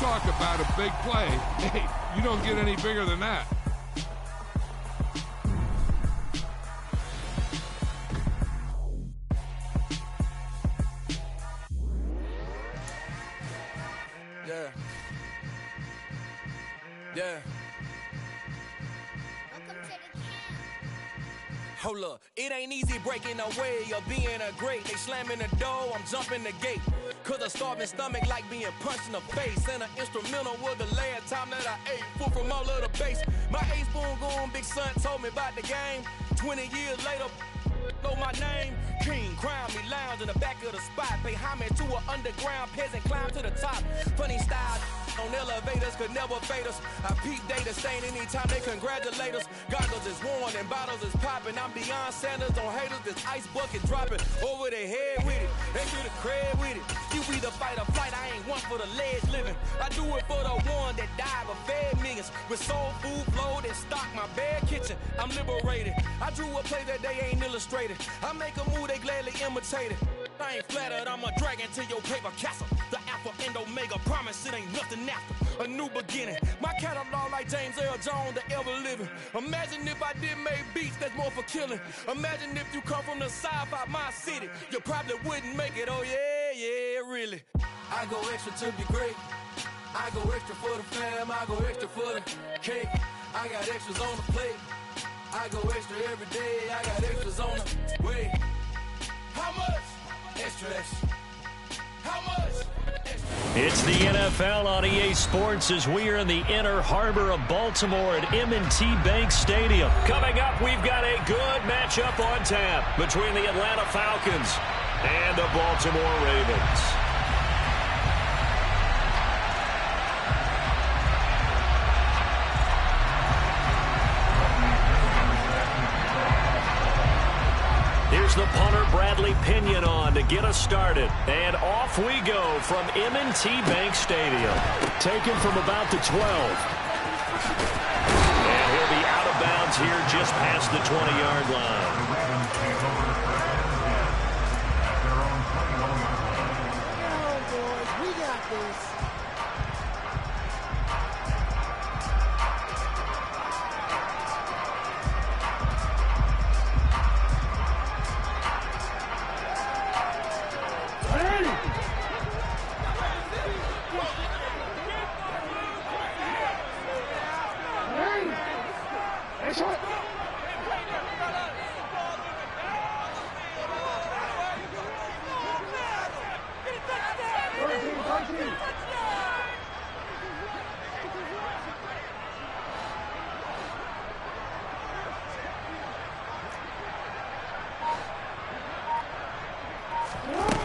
talk about a big play. Hey, you don't get any bigger than that. Yeah. Yeah. Hold up, it ain't easy breaking away or being a great. They slamming the door, I'm jumping the gate. Cause a starving stomach like being punched in the face. And an instrumental was the last time that I ate. Food from all of the base. My ace boom goon, big son told me about the game. 20 years later, know my name. King, crown me, lounge in the back of the spot. Pay homage to an underground peasant, climb to the top. Funny style on elevators could never fade us. I peep data stain anytime they congratulate us. Goggles is worn and bottles is popping. I'm beyond Sanders on haters. This ice bucket dropping over their head with it. They do the crib with it. You either fight or flight. I ain't one for the ledge living. I do it for the one that died but fed millions. With soul food flowed and stock my bad kitchen. I'm liberated. I drew a play that they ain't illustrated. I make a move they gladly imitate it. I ain't flattered, I'm a dragon to your paper castle. The alpha and omega, promise it ain't nothing after. A new beginning, my catalog like James Earl Jones, the ever living. Imagine if I did make beats that's more for killing. Imagine if you come from the sci-fi, my city. You probably wouldn't make it, oh yeah, yeah, really. I go extra to be great. I go extra for the fam, I go extra for the cake. I got extras on the plate. I go extra every day, I got extras on the way. How much? Extra, extra. How much? Extra. It's the NFL on EA Sports as we are in the inner harbor of Baltimore at M&T Bank Stadium. Coming up, we've got a good matchup on tap between the Atlanta Falcons and the Baltimore Ravens. Here's the punter, Bradley Pinion, to get us started. And off we go from M&T Bank Stadium. Taken from about the 12. And he'll be out of bounds here just past the 20-yard line. Oh, boys, we got this.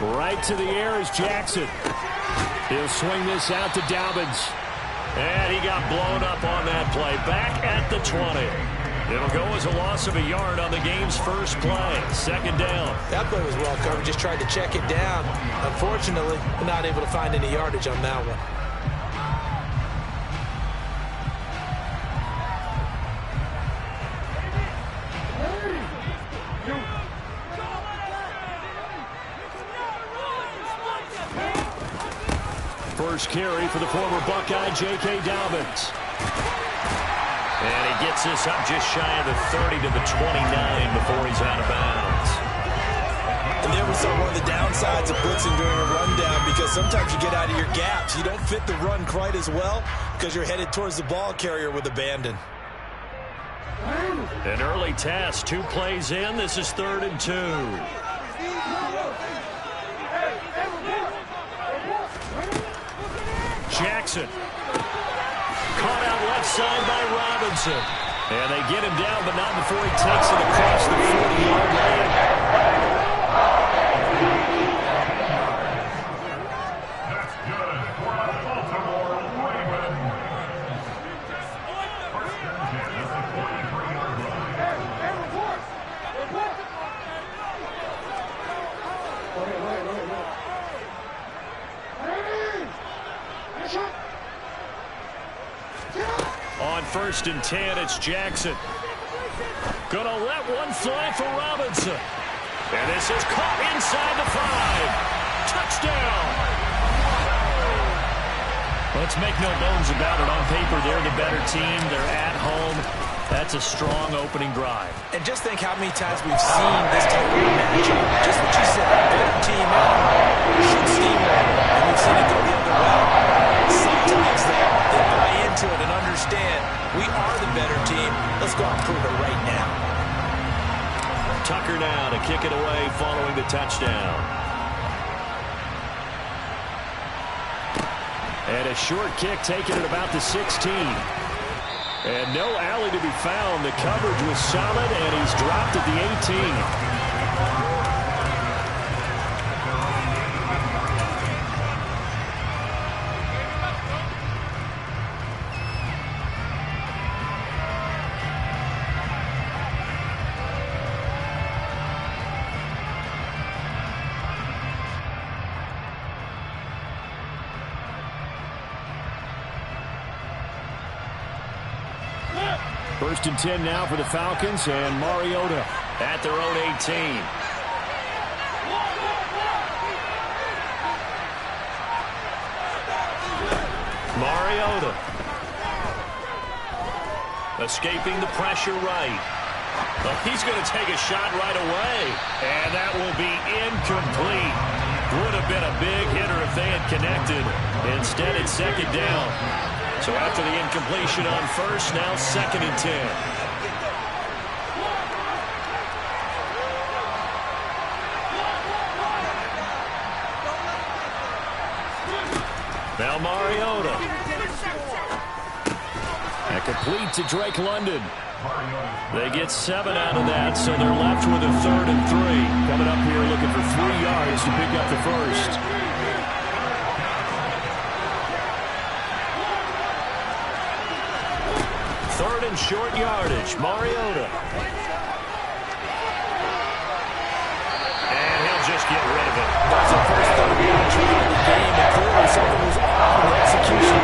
Right to the air is Jackson. He'll swing this out to Dobbins. And he got blown up on that play. Back at the 20. It'll go as a loss of a yard on the game's first play. Second down. That play was well covered. Just tried to check it down. Unfortunately, not able to find any yardage on that one. First carry for the former Buckeye, J.K. Dobbins. And he gets this up just shy of the 30 to the 29 before he's out of bounds. And there we saw one of the downsides of blitzing during a rundown, because sometimes you get out of your gaps. You don't fit the run quite as well because you're headed towards the ball carrier with abandon. An early test, 2 plays in. This is 3rd and 2. Jackson. Caught out left side by Robinson. And they get him down, but not before he takes it across the 40-yard line. On 1st and 10, it's Jackson. Gonna let one fly for Robinson. And this is caught inside the 5. Touchdown. Let's make no bones about it. On paper, they're the better team. They're at home. That's a strong opening drive. And just think how many times we've seen this type of matchup. Just what you said, better team at home should steamroll, and we've seen it go the other way. Sometimes, though, they buy into it and understand we are the better team. Let's go out and prove it right now. Tucker now to kick it away following the touchdown. And a short kick taken at about the 16. And no alley to be found. The coverage was solid, and he's dropped at the 18. First and 10 now for the Falcons, and Mariota at their own 18. Mariota escaping the pressure right. Well, he's going to take a shot right away, and that will be incomplete. Would have been a big hitter if they had connected. Instead, it's second down. So after the incompletion on first, now second and 10. Now Mariota. And complete to Drake London. They get 7 out of that, so they're left with a 3rd and 3. Coming up here looking for 3 yards to pick up the first. Third and short yardage, Mariota. And he'll just get rid of it. That's the first third down try of the game, and clearly something was off in the execution.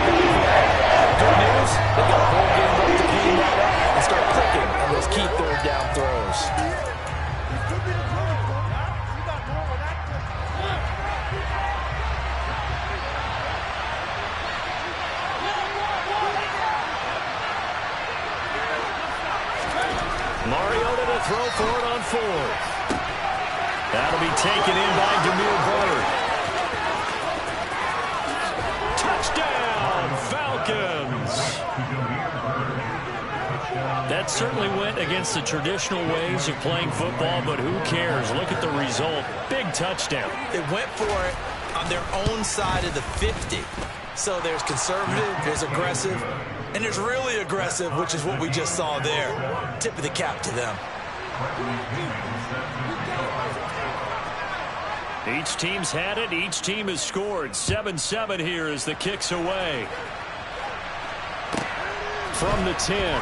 Good news, they got a whole game left to clean that up and start clicking on those key third down throws. Mariota to throw for it on 4th. That'll be taken in by Damiere Byrd. Touchdown, Falcons! That certainly went against the traditional ways of playing football, but who cares? Look at the result. Big touchdown. They went for it on their own side of the 50. So there's conservative, there's aggressive, and there's really aggressive, which is what we just saw there. Tip of the cap to them. Each team's had it. Each team has scored. 7-7 here as the kick's away. From the 10.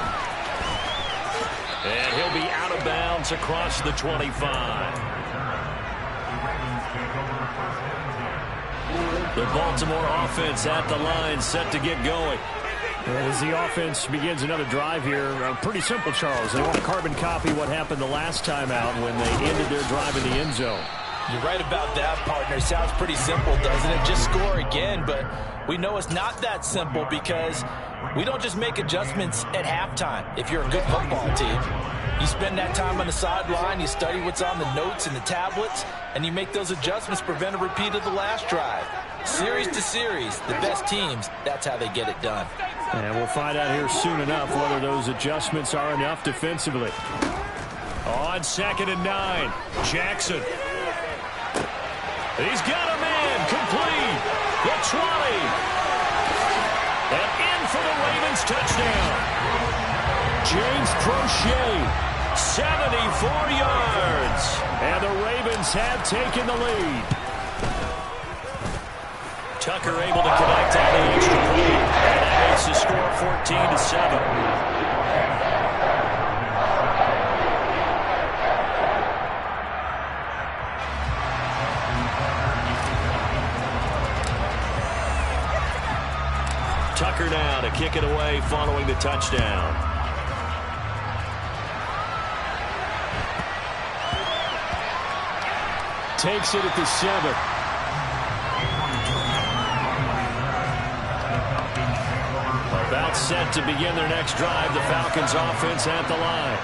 And he'll be out of bounds across the 25. The Baltimore offense at the line, set to get going. As the offense begins another drive here, pretty simple, Charles. They want to carbon copy what happened the last time out when they ended their drive in the end zone. You're right about that, partner. Sounds pretty simple, doesn't it? Just score again, but we know it's not that simple because we don't just make adjustments at halftime if you're a good football team. You spend that time on the sideline, you study what's on the notes and the tablets, and you make those adjustments to prevent a repeat of the last drive. Series to series, the best teams, that's how they get it done. And we'll find out here soon enough whether those adjustments are enough defensively. On 2nd and 9, Jackson. He's got a man, complete, the 20. And in for the Ravens touchdown. James Prochet, 74 yards. And the Ravens have taken the lead. Tucker able to connect on the extra point. And that makes the score 14-7. Tucker now to kick it away following the touchdown. Takes it at the 7. About set to begin their next drive, the Falcons offense at the line.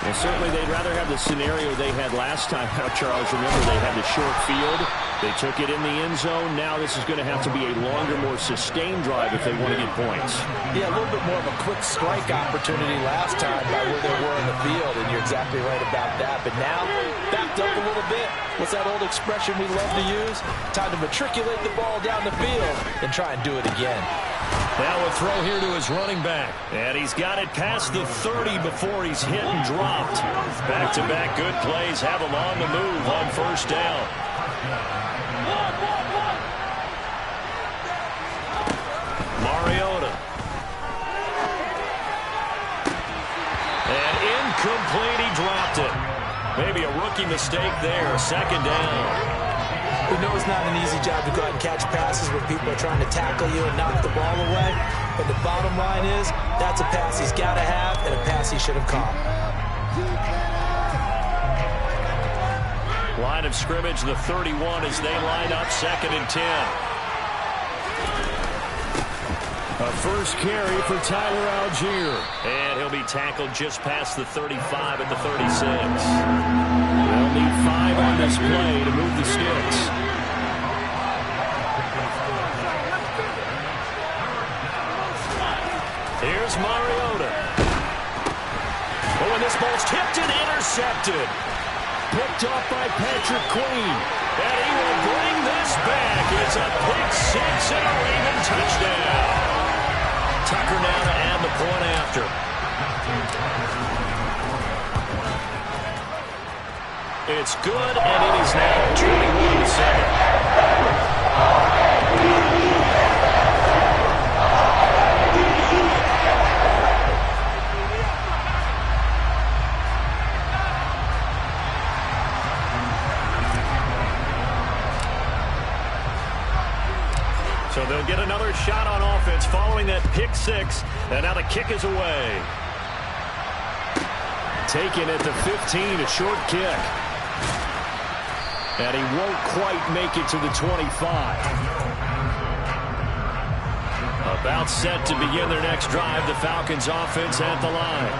And certainly they'd rather have the scenario they had last time out, Charles. Remember, they had the short field. They took it in the end zone. Now this is going to have to be a longer, more sustained drive if they want to get points. Yeah, a little bit more of a quick strike opportunity last time by where they were in the field, and you're exactly right about that. But now, backed up a little bit. What's that old expression we love to use? Time to matriculate the ball down the field and try and do it again. Now a throw here to his running back. And he's got it past the 30 before he's hit and dropped. Back-to-back good plays have him on the move on first down. Mariota. And incomplete, he dropped it. Maybe a rookie mistake there, second down. We know it's not an easy job to go out and catch passes where people are trying to tackle you and knock the ball away. But the bottom line is, that's a pass he's got to have and a pass he should have caught. Line of scrimmage, the 31 as they line up, 2nd and 10. A first carry for Tyler Algier. And he'll be tackled just past the 35 at the 36. They'll need 5 on this play to move the sticks. Here's Mariota. Oh, and this ball's tipped and intercepted. Picked off by Patrick Queen. And he will bring this back. It's a pick 6 and a Raven touchdown. Tucker now to add the point after. It's good, and it is now 21-7. So they'll get another shot on offense following that pick 6, and now the kick is away. Taken at the 15, a short kick. And he won't quite make it to the 25. About set to begin their next drive, the Falcons offense at the line.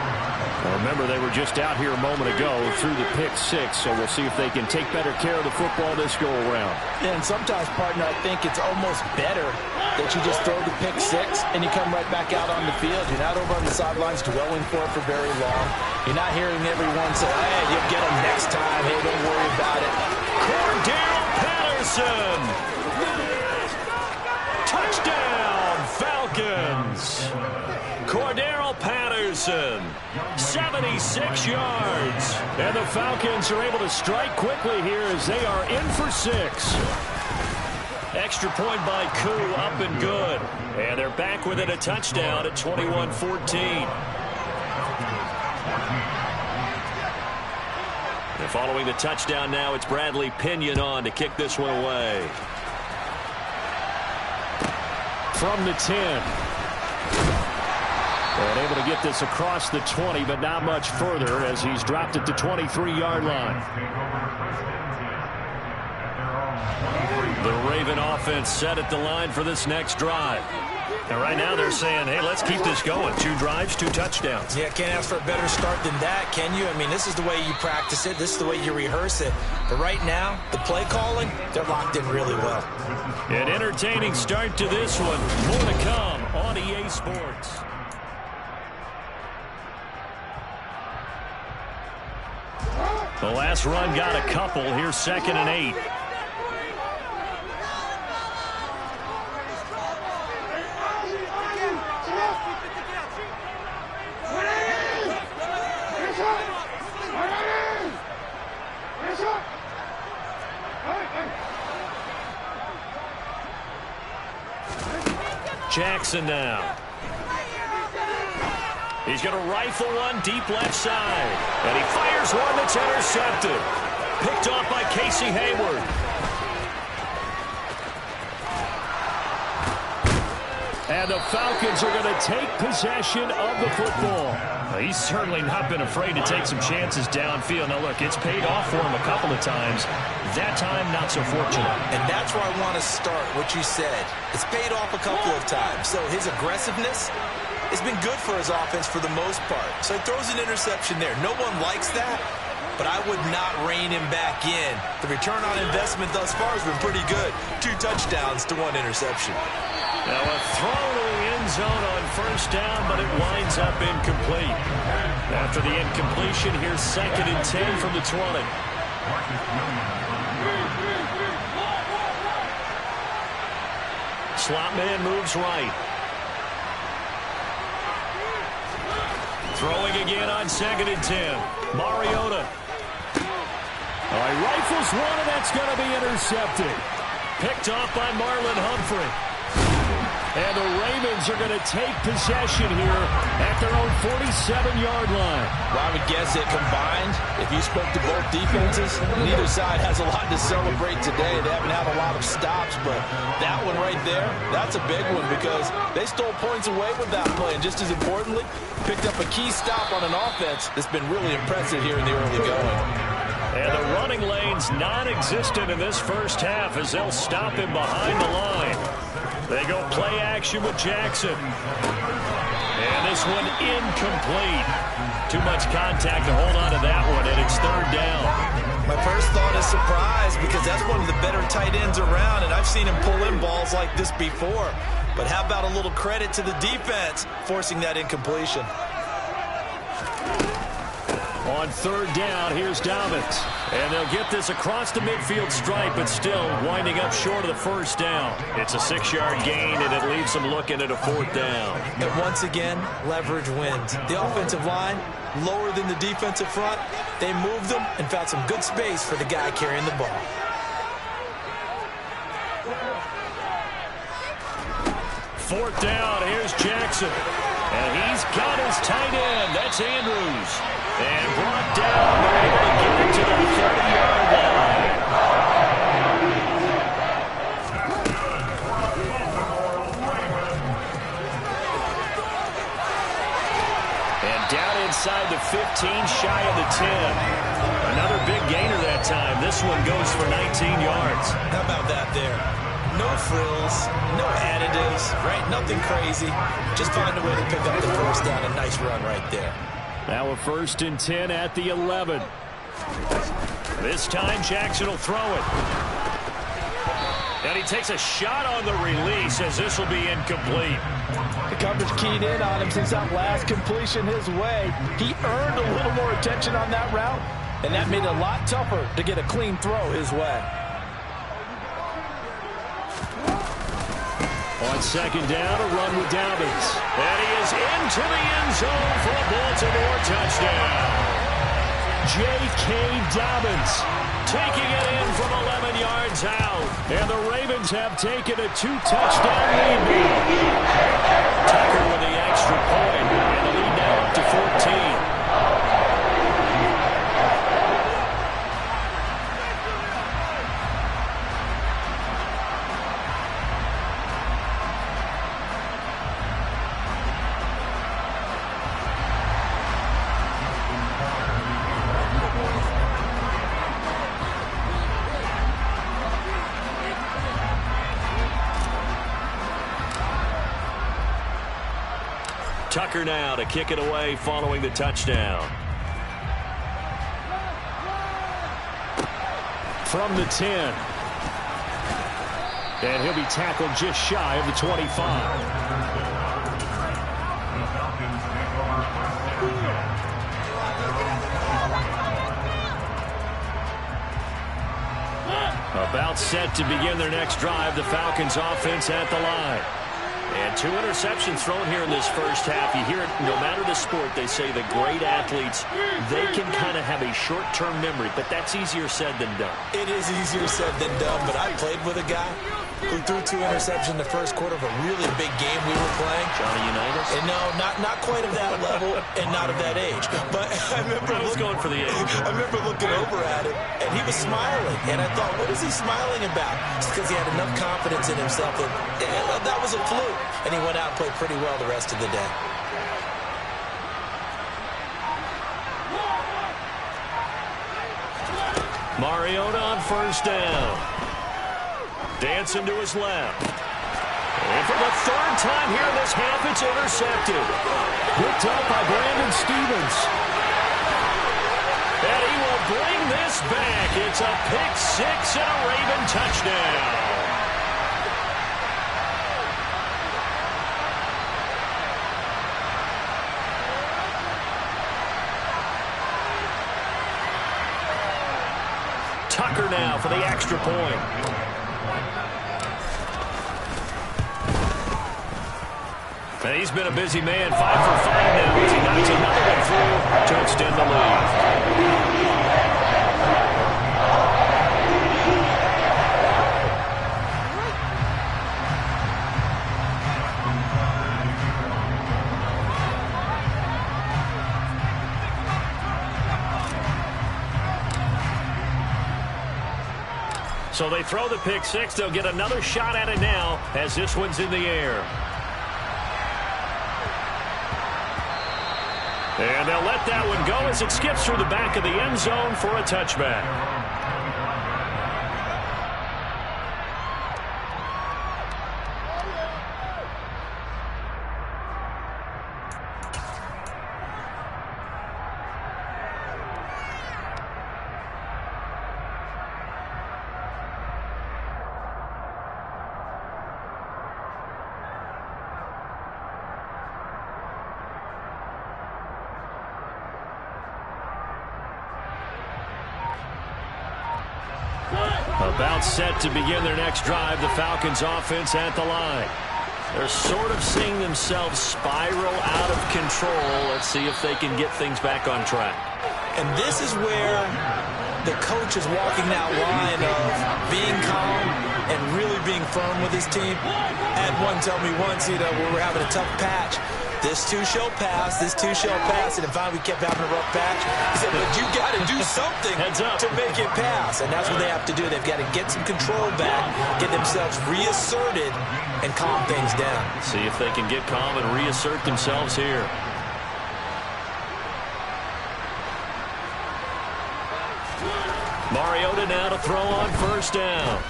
Well, remember, they were just out here a moment ago through the pick 6, so we'll see if they can take better care of the football this go-around. Yeah, and sometimes, partner, I think it's almost better that you just throw the pick 6 and you come right back out on the field. You're not over on the sidelines dwelling for it for very long. You're not hearing everyone say, hey, you'll get them next time. Hey, don't worry about it. Cordarrelle Patterson. Touchdown, Falcons. Cordarrelle Patterson, 76 yards. And the Falcons are able to strike quickly here as they are in for 6. Extra point by Koo, up and good. And they're back within a touchdown at 21-14. And following the touchdown now, it's Bradley Pinion on to kick this one away. From the 10. And able to get this across the 20, but not much further as he's dropped it to 23-yard line. The Raven offense set at the line for this next drive. And right now they're saying, hey, let's keep this going. 2 drives, 2 touchdowns. Yeah, can't ask for a better start than that, can you? I mean, this is the way you practice it. This is the way you rehearse it. But right now, the play calling, they're locked in really well. An entertaining start to this one. More to come on EA Sports. The last run got a couple. Here's 2nd and 8. Jackson now. He's going to rifle one deep left side. And he fires one that's intercepted. Picked off by Casey Hayward. And the Falcons are going to take possession of the football. He's certainly not been afraid to take some chances downfield. Now, look, it's paid off for him a couple of times. That time, not so fortunate. And that's where I want to start, what you said. It's paid off a couple of times. So his aggressiveness, it's been good for his offense for the most part. So he throws an interception there. No one likes that, but I would not rein him back in. The return on investment thus far has been pretty good. 2 touchdowns to 1 interception. Now a throw to the end zone on first down, but it winds up incomplete. After the incompletion, here's 2nd and 10 from the 20. Slot man moves right. Throwing again on 2nd and 10. Mariota. All right, rifles one, and that's going to be intercepted. Picked off by Marlon Humphrey. And the Ravens are going to take possession here at their own 47-yard line. Well, I would guess that combined, if you spoke to both defenses, neither side has a lot to celebrate today. They haven't had a lot of stops, but that one right there, that's a big one because they stole points away with that play. And just as importantly, picked up a key stop on an offense that's been really impressive here in the early going. And the running lane's non-existent in this first half as they'll stop him behind the line. They go play action with Jackson. And this one incomplete. Too much contact to hold on to that one, and it's 3rd down. My first thought is surprise because that's one of the better tight ends around, and I've seen him pull in balls like this before. But how about a little credit to the defense forcing that incompletion? On 3rd down, here's Dobbins. And they'll get this across the midfield stripe, but still winding up short of the first down. It's a 6-yard gain, and it leaves them looking at a 4th down. And once again, leverage wins. The offensive line, lower than the defensive front. They moved them and found some good space for the guy carrying the ball. Fourth down, here's Jackson. And he's got his tight end. That's Andrews. And brought down. They're able to get it to the 30-yard line. And down inside the 15, shy of the 10. Another big gainer that time. This one goes for 19 yards. How about that there? No frills, no additives, right? Nothing crazy. Just find a way to pick up the first down. A nice run right there. Now a 1st and 10 at the 11. This time Jackson will throw it. And he takes a shot on the release as this will be incomplete. The coverage keyed in on him since that last completion his way. He earned a little more attention on that route, and that made it a lot tougher to get a clean throw his way. On 2nd down, a run with Dobbins. And he is into the end zone for a Baltimore touchdown. J.K. Dobbins taking it in from 11 yards out. And the Ravens have taken a 2-touchdown lead. Tucker with the extra point. And the lead now up to 14. Tucker now to kick it away following the touchdown. From the 10. And he'll be tackled just shy of the 25. About set to begin their next drive, the Falcons offense at the line. And 2 interceptions thrown here in this first half. You hear it, no matter the sport, they say the great athletes, they can kind of have a short-term memory, but that's easier said than done. It is easier said than done, but I played with a guy who threw 2 interceptions in the first quarter of a really big game we were playing. Johnny Unitas? And no, not quite of that level and not of that age. But I remember going for the age. I remember looking over at him, and he was smiling. And I thought, what is he smiling about? It's because he had enough confidence in himself that that was a fluke. And he went out and played pretty well the rest of the day. Mariota on first down. Dancing to his left. And for the third time here in this half, it's intercepted. Picked up by Brandon Stephens. And he will bring this back. It's a pick six and a Raven touchdown. Tucker now for the extra point. And he's been a busy man, 5 for 5 now as he knocks another one through to extend the lead. So they throw the pick six. They'll get another shot at it now as this one's in the air. And they'll let that one go as it skips through the back of the end zone for a touchback. About set to begin their next drive, the Falcons offense at the line. They're sort of seeing themselves spiral out of control. Let's see if they can get things back on track. And this is where the coach is walking that line of being calm and really being firm with his team. I had one tell me once, we were having a tough patch. This too shall pass, this too shall pass, and finally we kept having a rough patch. He said, but you got to do something to make it pass, and that's what they have to do. They've got to get some control back, get themselves reasserted, and calm things down. See if they can get calm and reassert themselves here. Mariota now to throw on first down.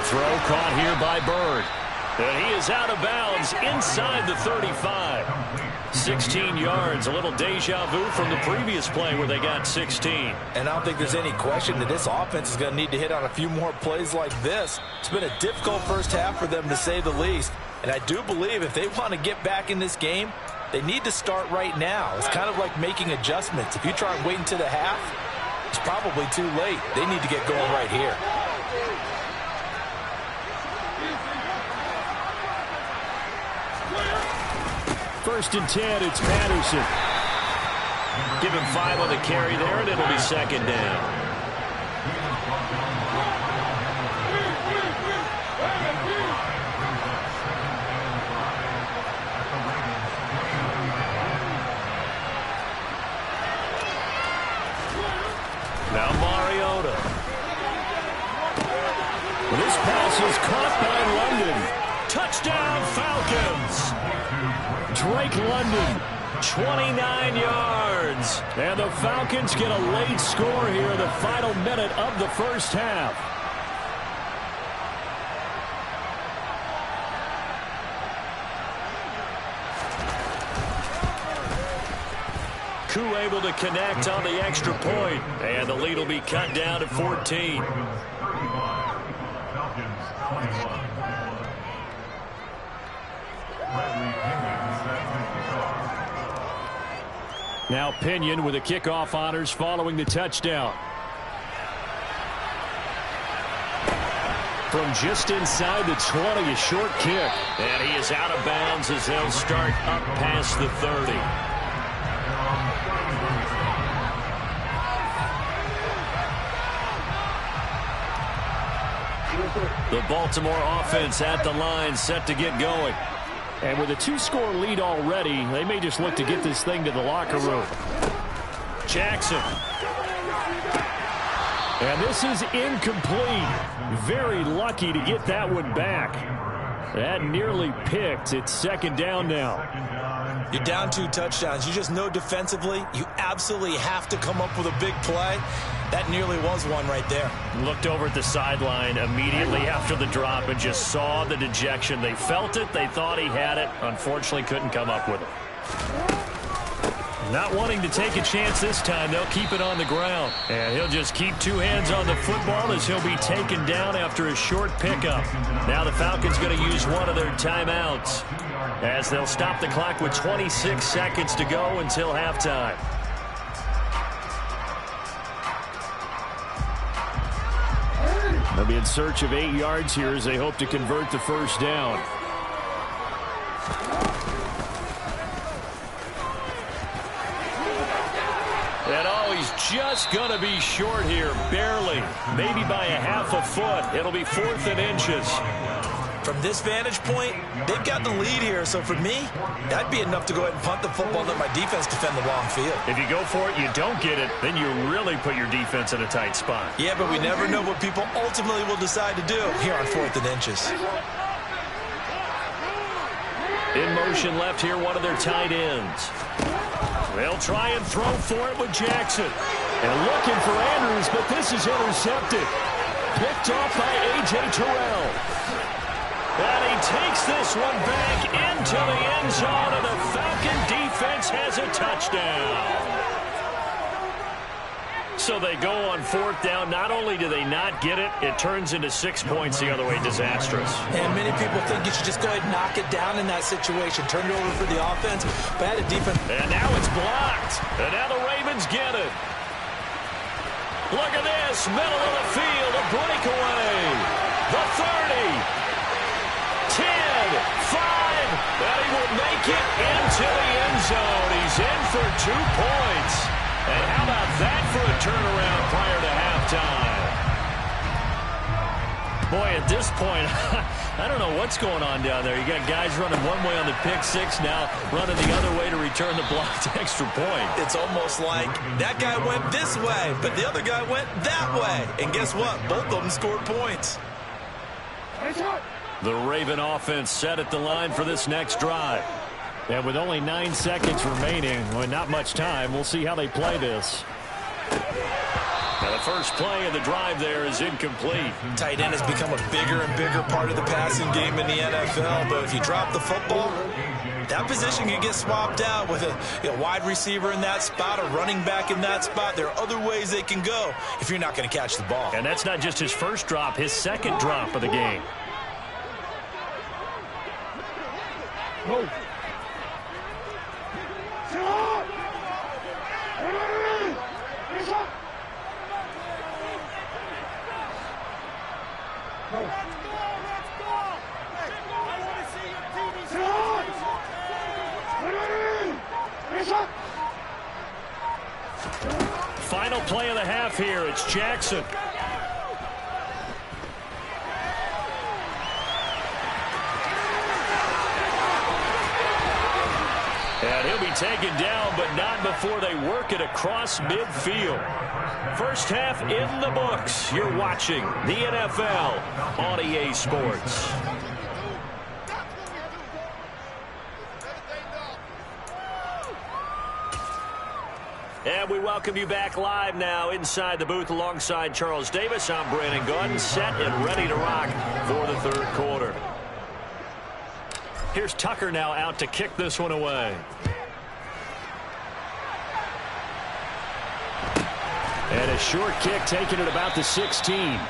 Throw caught here by Bird. And he is out of bounds inside the 35. 16 yards, a little deja vu from the previous play where they got 16. And I don't think there's any question that this offense is going to need to hit on a few more plays like this. It's been a difficult first half for them, to say the least. And I do believe if they want to get back in this game, they need to start right now. It's kind of like making adjustments. If you try and wait until the half, it's probably too late. They need to get going right here. First and 10, it's Patterson. Give him 5 on the carry there, and it'll be second down. Now Mariota. This pass is caught by London. Touchdown, Falcons. Drake London, 29 yards. And the Falcons get a late score here in the final minute of the first half. Koo able to connect on the extra point. And the lead will be cut down to 14. Now Pinion with the kickoff honors following the touchdown. From just inside the 20, a short kick. And he is out of bounds as they'll start up past the 30. The Baltimore offense at the line, set to get going. And with a 2-score lead already, they may just look to get this thing to the locker room. Jackson. And this is incomplete. Very lucky to get that one back. That nearly picked. It's second down now. You're down 2 touchdowns. You just know defensively you absolutely have to come up with a big play. That nearly was one right there. Looked over at the sideline immediately after the drop and just saw the dejection. They felt it. They thought he had it. Unfortunately, couldn't come up with it. Not wanting to take a chance this time, they'll keep it on the ground. And he'll just keep 2 hands on the football as he'll be taken down after a short pickup. Now the Falcons going to use one of their timeouts as they'll stop the clock with 26 seconds to go until halftime. They'll be in search of 8 yards here as they hope to convert the first down. And he's just going to be short here, barely, maybe by a half a foot. It'll be 4th and inches. From this vantage point, they've got the lead here. So for me, that'd be enough to go ahead and punt the football and let my defense defend the long field. If you go for it, you don't get it, then you really put your defense in a tight spot. Yeah, but we never know what people ultimately will decide to do here on 4th and inches. In motion left here, one of their tight ends. They'll try and throw for it with Jackson. And looking for Andrews, but this is intercepted. Picked off by A.J. Terrell. And he takes this one back into the end zone, and the Falcon defense has a touchdown. So they go on 4th down. Not only do they not get it, it turns into 6 points the other way. Disastrous. And many people think you should just go ahead and knock it down in that situation. Turn it over for the offense. Bad defense. And now it's blocked. And now the Ravens get it. Look at this. Middle of the field. A breakaway. The 30. 10, 5, and he will make it into the end zone. He's in for 2 points. And how about that for a turnaround prior to halftime? Boy, at this point, I don't know what's going on down there. You got guys running one way on the pick six, now running the other way to return the blocked extra point. It's almost like that guy went this way, but the other guy went that way. And guess what? Both of them scored points. The Raven offense set at the line for this next drive. And with only 9 seconds remaining, well, not much time, we'll see how they play this. Now the first play of the drive there is incomplete. Tight end has become a bigger and bigger part of the passing game in the NFL, but if you drop the football, that position can get swapped out with a wide receiver in that spot, a running back in that spot. There are other ways they can go if you're not going to catch the ball. And that's not just his first drop, his second drop of the game. Move. Final play of the half here. It's Jackson. And he'll be taken down, but not before they work it across midfield. First half in the books. You're watching the NFL on EA Sports. And we welcome you back live now inside the booth alongside Charles Davis. I'm Brandon Gaudin, set and ready to rock for the third quarter. Here's Tucker now out to kick this one away. And a short kick taken at about the 16.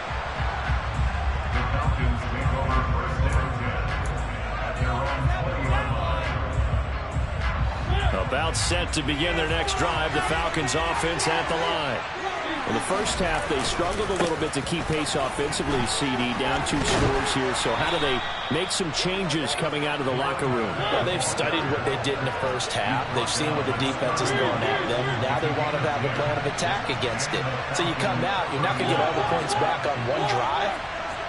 About set to begin their next drive. The Falcons offense at the line. In the first half, they struggled a little bit to keep pace offensively, CD. Down 2 scores here. So how do they make some changes coming out of the locker room? Well, they've studied what they did in the first half. They've seen what the defense is throwing at them. Now they want to have a plan of attack against it. So you come out, you're not going to get all the points back on one drive,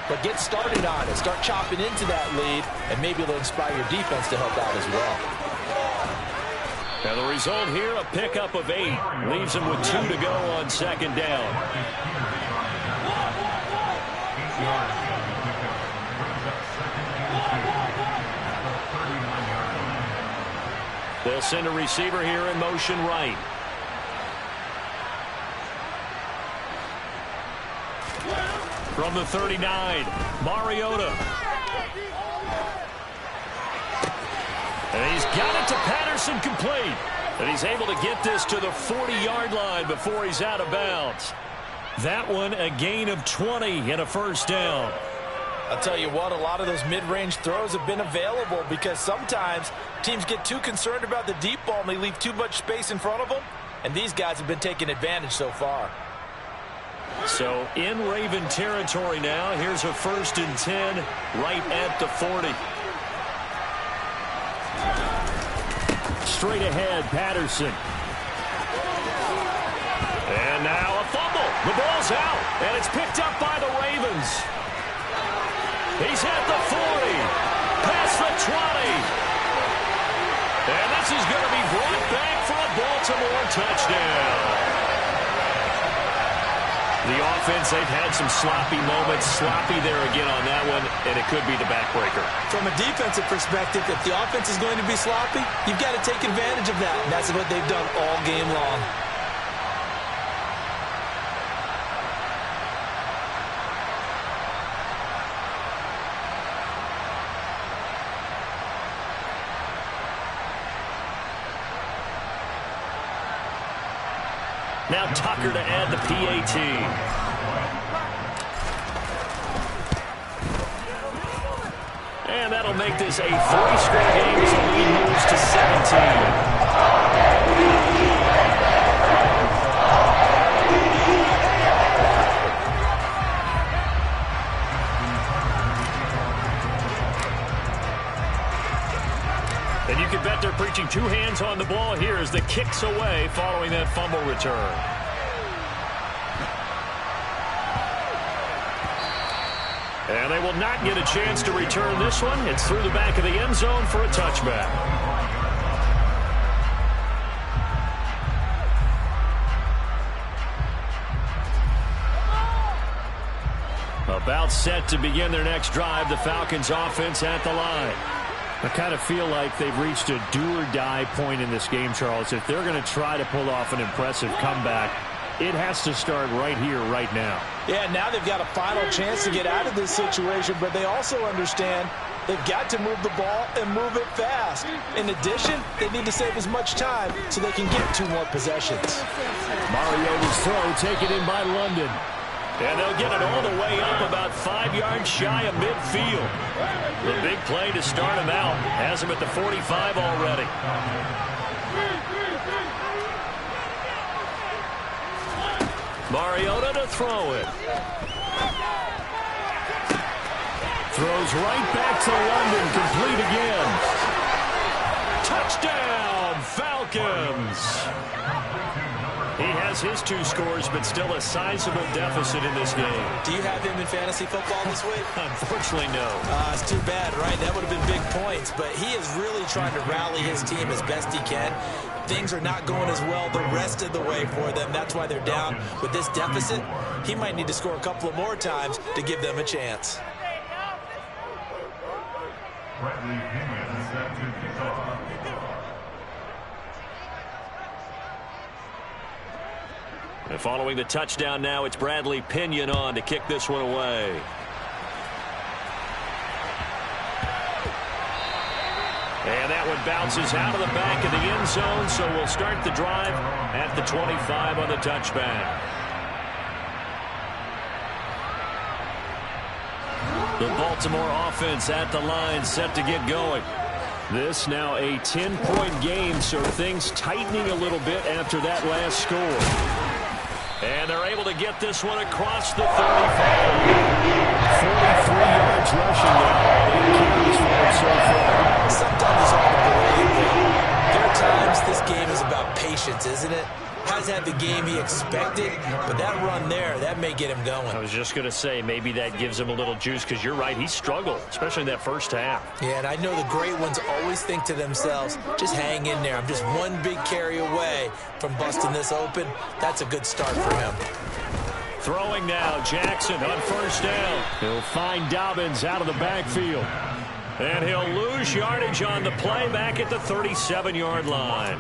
but get started on it. Start chopping into that lead, and maybe it'll inspire your defense to help out as well. Now the result here, a pickup of 8. Leaves them with 2 to go on second down. They'll send a receiver here in motion right. From the 39, Mariota. And he's got it to Patterson, complete. And he's able to get this to the 40-yard line before he's out of bounds. That one a gain of 20 and a first down. I'll tell you what, a lot of those mid-range throws have been available because sometimes teams get too concerned about the deep ball and they leave too much space in front of them. And these guys have been taking advantage so far. So in Raven territory now. Here's a 1st and 10 right at the 40. Straight ahead, Patterson. And now a fumble. The ball's out, and it's picked up by the Ravens. He's at the 40, past the 20. And this is going to be brought back for a Baltimore touchdown. The offense, they've had some sloppy moments. Sloppy there again on that one, and it could be the backbreaker. From a defensive perspective, if the offense is going to be sloppy, you've got to take advantage of that. And that's what they've done all game long. Now Tucker to add the PAT. And that'll make this a 3-score game as the lead moves to 17. And you can bet they're preaching 2 hands on the ball here as the kick's away following that fumble return. And they will not get a chance to return this one. It's through the back of the end zone for a touchback. About set to begin their next drive. The Falcons offense at the line. I kind of feel like they've reached a do-or-die point in this game, Charles. If they're going to try to pull off an impressive comeback, it has to start right here, right now. Yeah, now they've got a final chance to get out of this situation, but they also understand they've got to move the ball and move it fast. In addition, they need to save as much time so they can get 2 more possessions. Mariota's throw taken in by London. And they'll get it all the way up about 5 yards shy of midfield. The big play to start him out. Has him at the 45 already. Mariota to throw it. Throws right back to London. Complete again. Touchdown, Falcons. He has his 2 scores, but still a sizable deficit in this game. Do you have him in fantasy football this week? Unfortunately, no. It's too bad, right? That would have been big points, but he is really trying to rally his team as best he can. Things are not going as well the rest of the way for them. That's why they're down. With this deficit, he might need to score a couple of more times to give them a chance. And following the touchdown now, it's Bradley Pinion on to kick this one away. And that one bounces out of the back of the end zone, so we'll start the drive at the 25 on the touchback. The Baltimore offense at the line, set to get going. This now a 10-point game, so things tightening a little bit after that last score. And they're able to get this one across the 35. 43 yards rushing now. 8 carries for him so far. Sometimes it's hard to believe, but there are times this game is about patience, isn't it? Hasn't had the game he expected, but that run there, that may get him going. I was just going to say, maybe that gives him a little juice, because you're right, he struggled, especially in that first half. Yeah, and I know the great ones always think to themselves, just hang in there. I'm just one big carry away from busting this open. That's a good start for him. Throwing now, Jackson on first down. He'll find Dobbins out of the backfield. And he'll lose yardage on the play back at the 37-yard line.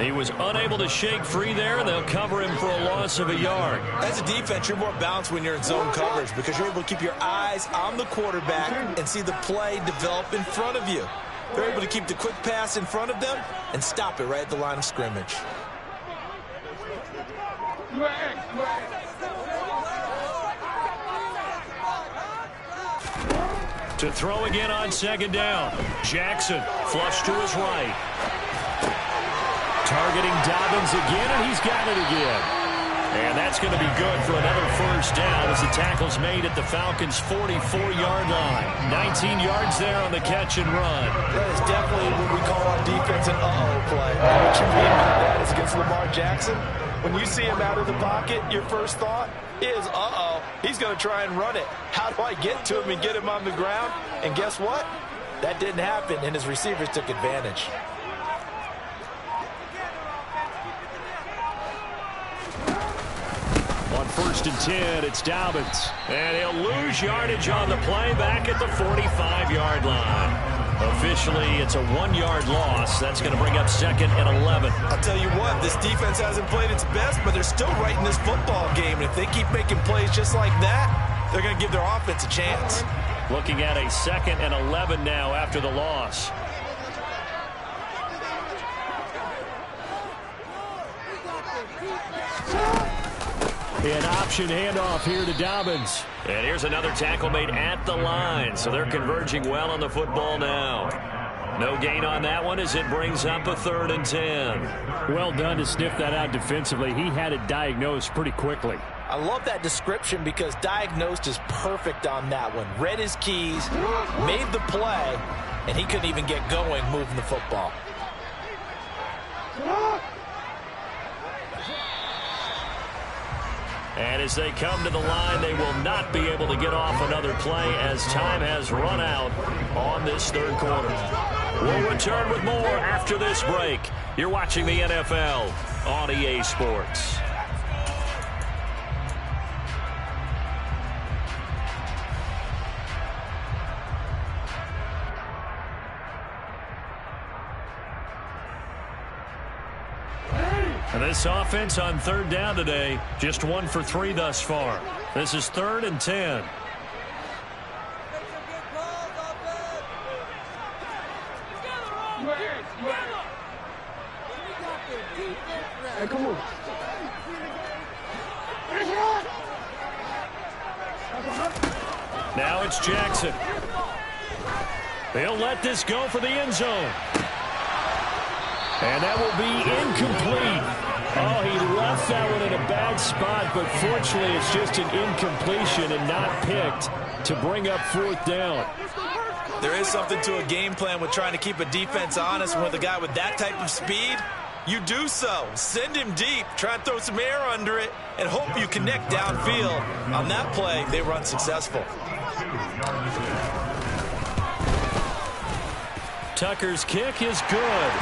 He was unable to shake free there, and they'll cover him for a loss of a yard. As a defense, you're more balanced when you're in zone coverage because you're able to keep your eyes on the quarterback and see the play develop in front of you. They're able to keep the quick pass in front of them and stop it right at the line of scrimmage. To throw again on second down. Jackson flush to his right. Targeting Dobbins again, and he's got it again. And that's going to be good for another first down as the tackle's made at the Falcons' 44-yard line. 19 yards there on the catch and run. That is definitely what we call on defense an uh-oh play. What you mean by that is against Lamar Jackson. When you see him out of the pocket, your first thought is, uh-oh, he's going to try and run it. How do I get to him and get him on the ground? And guess what? That didn't happen, and his receivers took advantage. On 1st and 10, it's Dobbins. And he'll lose yardage on the play back at the 45-yard line. Officially, it's a 1-yard loss. That's going to bring up 2nd and 11. I'll tell you what, this defense hasn't played its best, but they're still right in this football game. And if they keep making plays just like that, they're going to give their offense a chance. Looking at a 2nd and 11 now after the loss. An option handoff here to Dobbins. And here's another tackle made at the line. So they're converging well on the football now. No gain on that one as it brings up a 3rd and 10. Well done to sniff that out defensively. He had it diagnosed pretty quickly. I love that description because diagnosed is perfect on that one. Read his keys, made the play, and he couldn't even get going moving the football. And as they come to the line, they will not be able to get off another play as time has run out on this 3rd quarter. We'll return with more after this break. You're watching the NFL on EA Sports. And this offense on 3rd down today, just 1 for 3 thus far. This is 3rd and 10. Hey, come on. Now it's Jackson. They'll let this go for the end zone. And that will be incomplete. Oh, he left that one in a bad spot, but fortunately it's just an incompletion and not picked to bring up 4th down. There is something to a game plan with trying to keep a defense honest. With a guy with that type of speed, you do so. Send him deep, try and throw some air under it, and hope you connect downfield. On that play, they were unsuccessful. Tucker's kick is good.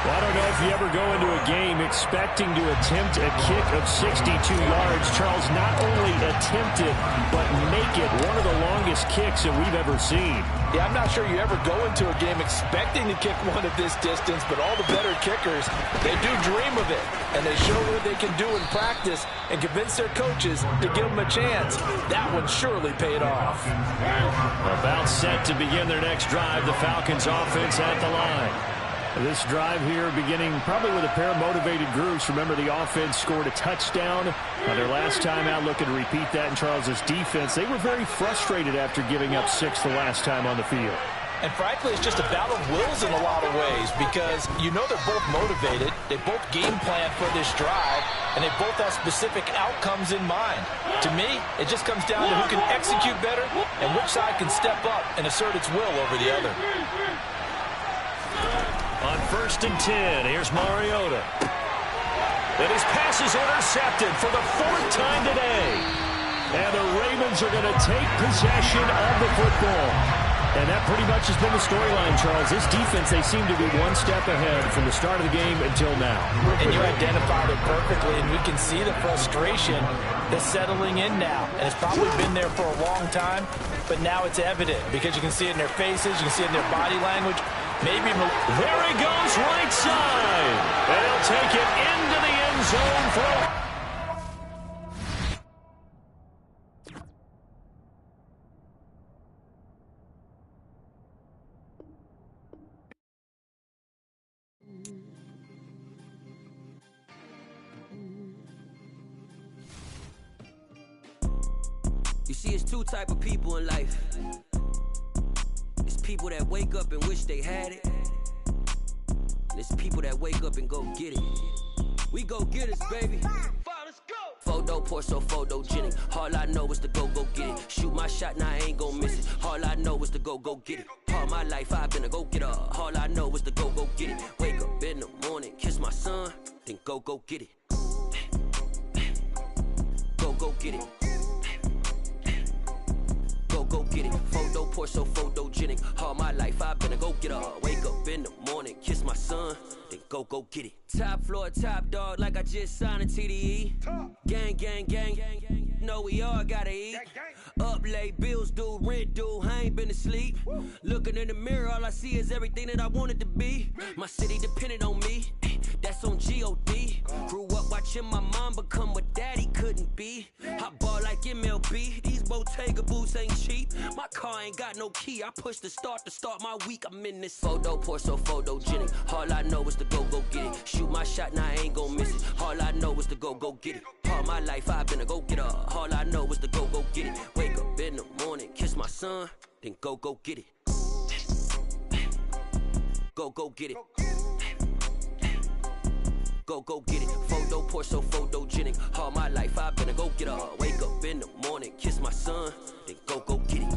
Well, I don't know if you ever go into a game expecting to attempt a kick of 62 yards. Charles, not only attempt it, but make it one of the longest kicks that we've ever seen. Yeah, I'm not sure you ever go into a game expecting to kick one at this distance, but all the better kickers, they do dream of it, and they show what they can do in practice and convince their coaches to give them a chance. That one surely paid off. About set to begin their next drive, the Falcons offense at the line. This drive here beginning probably with a pair of motivated groups. Remember, the offense scored a touchdown on their last time out. Looking to repeat that in Charles's defense. They were very frustrated after giving up 6 the last time on the field. And frankly, it's just a battle of wills in a lot of ways because you know they're both motivated. They both game plan for this drive, and they both have specific outcomes in mind. To me, it just comes down to who can execute better and which side can step up and assert its will over the other. On 1st and 10, here's Mariota. And his pass is intercepted for the 4th time today. And the Ravens are going to take possession of the football. And that pretty much has been the storyline, Charles. This defense, they seem to be one step ahead from the start of the game until now. And you identified it perfectly, and we can see the frustration that's settling in now. And it's probably been there for a long time, but now it's evident because you can see it in their faces, you can see it in their body language. Maybe there he goes, right side. And he'll take it into the end zone for a... You see, it's two type of people in life. It's people that wake up and wish they had it. And it's people that wake up and go get it. We go get it, baby. Photo poor, so photogenic. All I know is to go get it. Shoot my shot, now I ain't gon' miss it. All I know is to go get it. All my life I've been a go-getter. All I know is to go get it. Wake up in the morning, kiss my son, then go get it. Go get it. Go get it. Photo poor, so photogenic. All my life I've been a go-getter. Wake up in the morning, kiss my son, then go get it. Top floor, top dog, like I just signed a TDE. Gang. Know we all gotta eat. Up late, bills due, rent due, I ain't been asleep. Looking in the mirror, all I see is everything that I wanted to be. My city depended on me, that's on G.O.D. Grew up watching my mom become what daddy couldn't be. I ball like MLB, these Bottega boots ain't cheap. My car ain't got no key, I push the start to start my week. I'm in this photo poor, so photogenic. All I know is to go get it. Shoot my shot, now I ain't gon' miss it. All I know is to go get it. All my life I've been a go-getter. All I know is to go get it. Wake up in the morning, kiss my son, then go get it. Go get it. Go get it. Photo poor, so photogenic. All my life I've been a go-getter. Wake up in the morning, kiss my son, then go get it.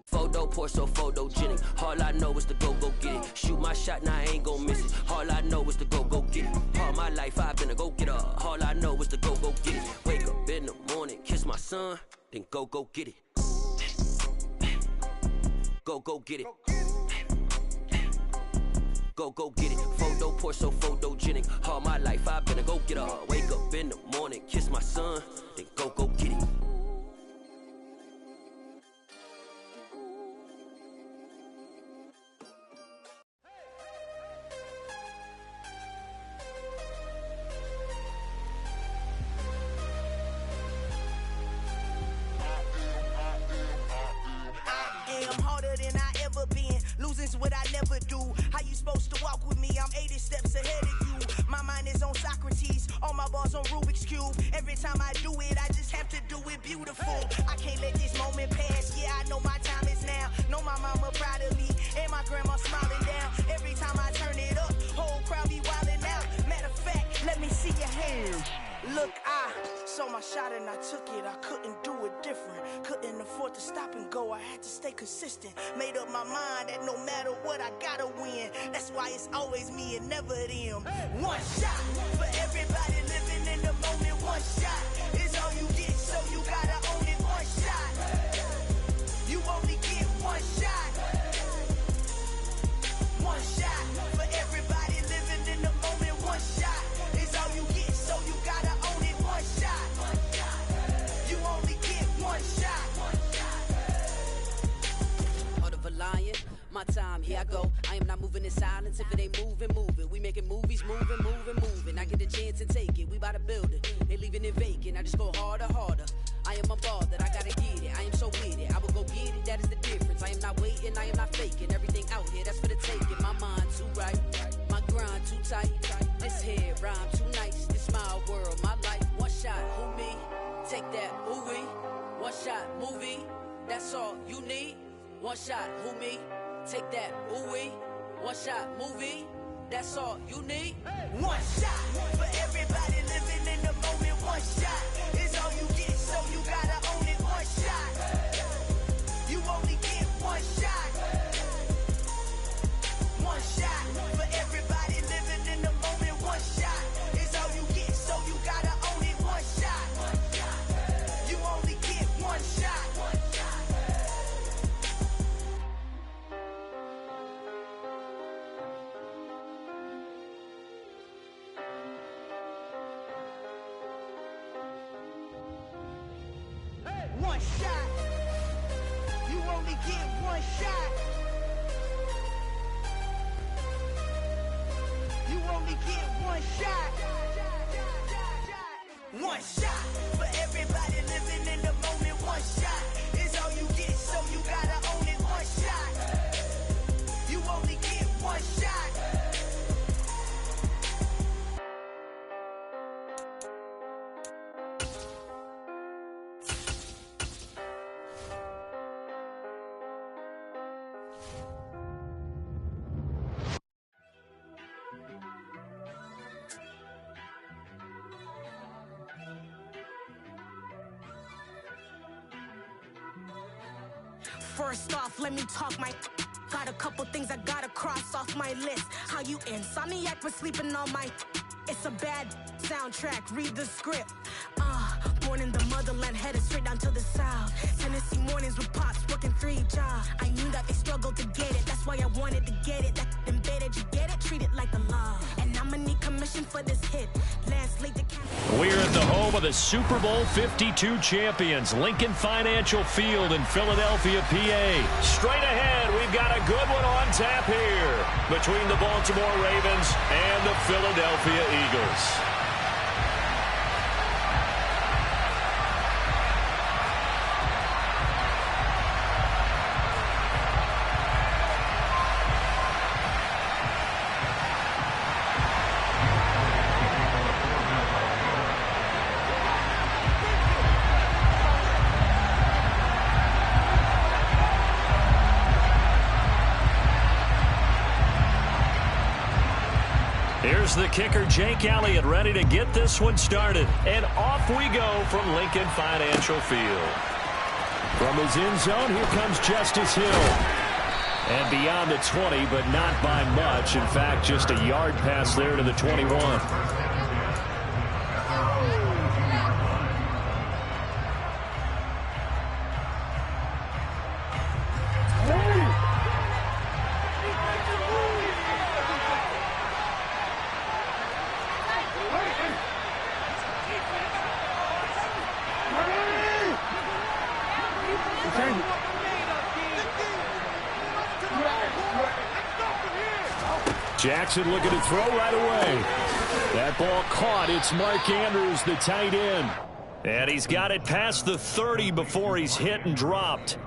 Photo poor, so photogenic. All I know is to go get it. Shoot my shot, now I ain't gon' miss it. All I know is to go get it. All my life I've been a go-getter. All I know is to go get it. Wake up in the morning, kiss my son, then go get it. Go get it. Go get it. Photo poor, so photogenic. All my life I've been a go-getter. Wake up in the morning, kiss my son, then go get it. Losing's what I never do. How you supposed to walk with me? I'm 80 steps ahead of you. My mind is on Socrates, all my balls on Rubik's Cube. Every time I do it, I just have to do it beautiful. I can't let this moment pass. Yeah, I know my time is now. Know my mama proud of me, and my grandma smiling down. Every time I turn it up, whole crowd be wildin' out. Matter of fact, let me see your hands. Look, I saw my shot and I took it. I couldn't do it different. Couldn't afford to stop and go. I had to stay consistent. Made up my mind that no matter what, I gotta win. That's why it's always me and never them. One shot for everybody living in the moment. One shot is all you get, so you gotta own it. One shot. You only get one shot. One shot for everybody living in the moment. One shot is all you get, so you gotta own it. One shot. You only get one shot. Heart of a lion, my time, here I go. I am not moving in silence. If it ain't moving, moving. We making movies, moving. I get the chance and take it. We bout to build it. They leaving it vacant. I just go harder. I am a ball that I gotta get it. I am so with it. I will go get it. That is the difference. I am not waiting. I am not faking. Everything out here, that's for the taking. My mind too right. My grind too tight. This here rhyme too nice. This my world, my life. One shot, who me? Take that, ooh wee. One shot, movie. That's all you need. One shot, who me? Take that, ooh wee. One shot, movie. That's all you need. One shot for everybody living in the moment. One shot is all you get, so you gotta own it. One shot. You only get one shot. One shot for everybody living in the moment. One shot is all you get, so you gotta own it. One shot. You only get one shot. One shot. You only get one shot. You only get one shot. One shot for everybody living in the moment. One shot is all you get, so you gotta own it. One shot. You only get one shot. First off, let me talk my. Got a couple things I gotta cross off my list. How you insomniac for sleeping on my. It's a bad soundtrack, read the script. Born in the motherland, headed straight down to the south. Tennessee mornings with pops, working 3 jobs. I knew that they struggled to get it, that's why I wanted to get it. That embedded, you get it, treat it like the law. And I'ma need commission for this hit. Last late to We're at the home of the Super Bowl 52 champions, Lincoln Financial Field in Philadelphia, PA. Straight ahead, we've got a good one on tap here between the Baltimore Ravens and the Philadelphia Eagles. Here's the kicker, Jake Elliott, ready to get this one started. And off we go from Lincoln Financial Field. From his end zone, here comes Justice Hill. And beyond the 20, but not by much. In fact, just a yard pass there to the 21. Jackson looking to throw right away. That ball caught. It's Mark Andrews, the tight end. And he's got it past the 30 before he's hit and dropped.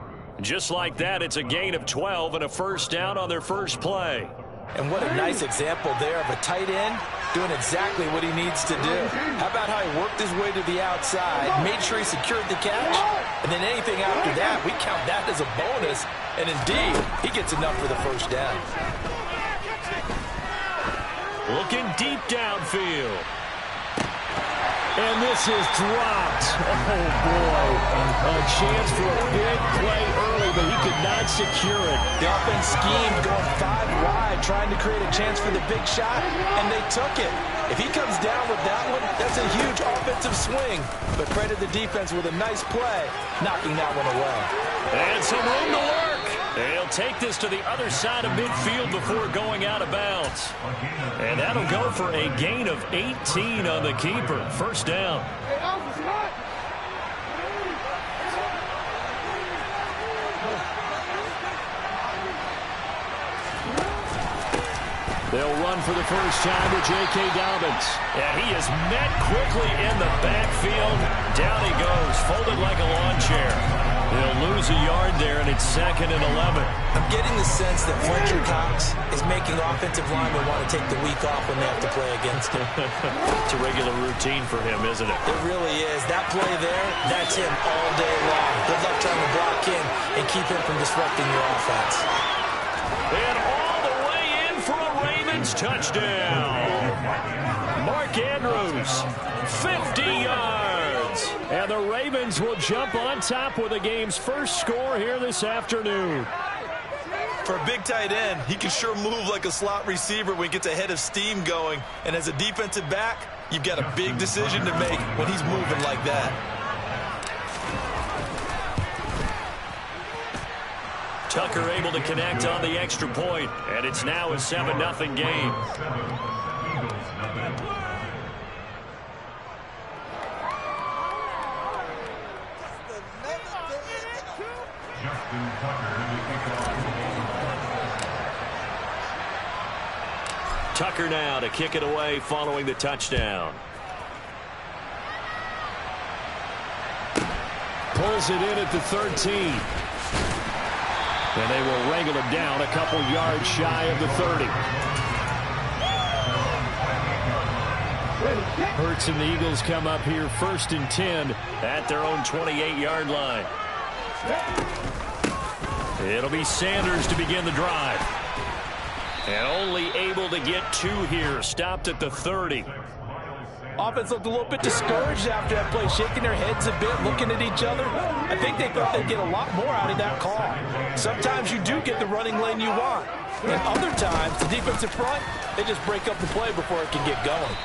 Just like that, it's a gain of 12 and a first down on their first play. And what a nice example there of a tight end doing exactly what he needs to do. How about how he worked his way to the outside, made sure he secured the catch, and then anything after that, we count that as a bonus. And indeed, he gets enough for the first down. Looking deep downfield. And this is dropped. Oh, boy. A chance for a big play early, but he could not secure it. The offense schemed going 5 wide, trying to create a chance for the big shot, and they took it. If he comes down with that one, that's a huge offensive swing. But credit the defense with a nice play, knocking that one away. And some room to work. They'll take this to the other side of midfield before going out of bounds. And that'll go for a gain of 18 on the keeper. First down. They'll run for the first time with J.K. Dobbins. Yeah, he is met quickly in the backfield. Down he goes, folded like a lawn chair. They'll lose a yard there, and it's 2nd and 11. I'm getting the sense that Fletcher Cox is making offensive linemen want to take the week off when they have to play against him. It's a regular routine for him, isn't it? It really is. That play there, that's him all day long. Good luck trying to block in and keep him from disrupting your offense. And all the way in for a Raven Ravens touchdown. Mark Andrews, 50 yards. And the Ravens will jump on top with the game's first score here this afternoon. For a big tight end, he can sure move like a slot receiver when he gets a head of steam going. And as a defensive back, you've got a big decision to make when he's moving like that. Tucker able to connect on the extra point, and it's now a 7-0 game. Tucker now to kick it away following the touchdown. Pulls it in at the 13. And they will wrangle him down a couple yards shy of the 30. Hurts and the Eagles come up here 1st and 10 at their own 28-yard line. It'll be Sanders to begin the drive. And only able to get 2 here. Stopped at the 30. Offense looked a little bit discouraged after that play, shaking their heads a bit, looking at each other. I think they thought they'd get a lot more out of that call. Sometimes you do get the running lane you want. And other times, the defensive front, they just break up the play before it can get going.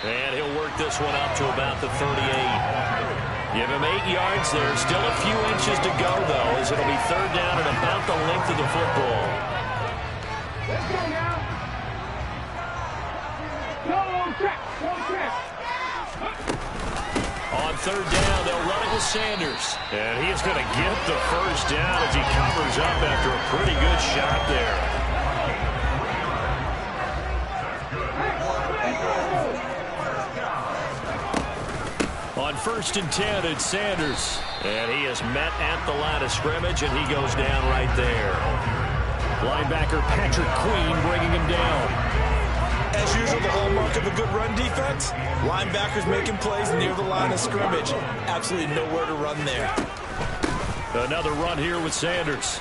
And he'll work this one up to about the 38. Give him 8 yards there. Still a few inches to go, though, as it'll be 3rd down and about the length of the football. Let's go now. Go, track. On 3rd down, they'll run it with Sanders. And he is going to get the 1st down as he covers up after a pretty good shot there. On 1st and 10, it's Sanders. And he is met at the line of scrimmage, and he goes down right there. Linebacker Patrick Queen bringing him down. As usual, the hallmark of a good run defense, linebackers making plays near the line of scrimmage. Absolutely nowhere to run there. Another run here with Sanders.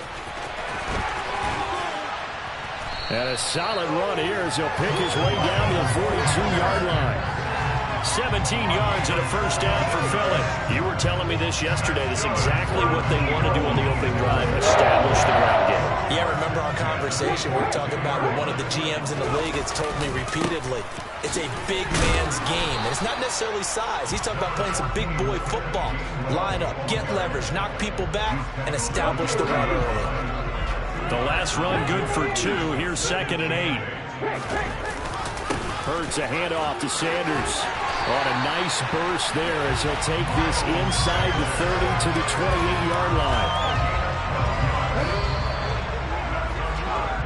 And a solid run here as he'll pick his way down to the 42-yard line. 17 yards and a 1st down for Philly. You were telling me this yesterday. That's exactly what they want to do on the opening drive, establish the ground game. Yeah, remember our conversation we were talking about with one of the GMs in the league has told me repeatedly. It's a big man's game. And it's not necessarily size. He's talking about playing some big boy football. Line up, get leverage, knock people back, and establish the run early. The last run good for 2. Here's 2nd and 8. Hurts a handoff to Sanders. On a nice burst there as he'll take this inside the 30 to the 28-yard line.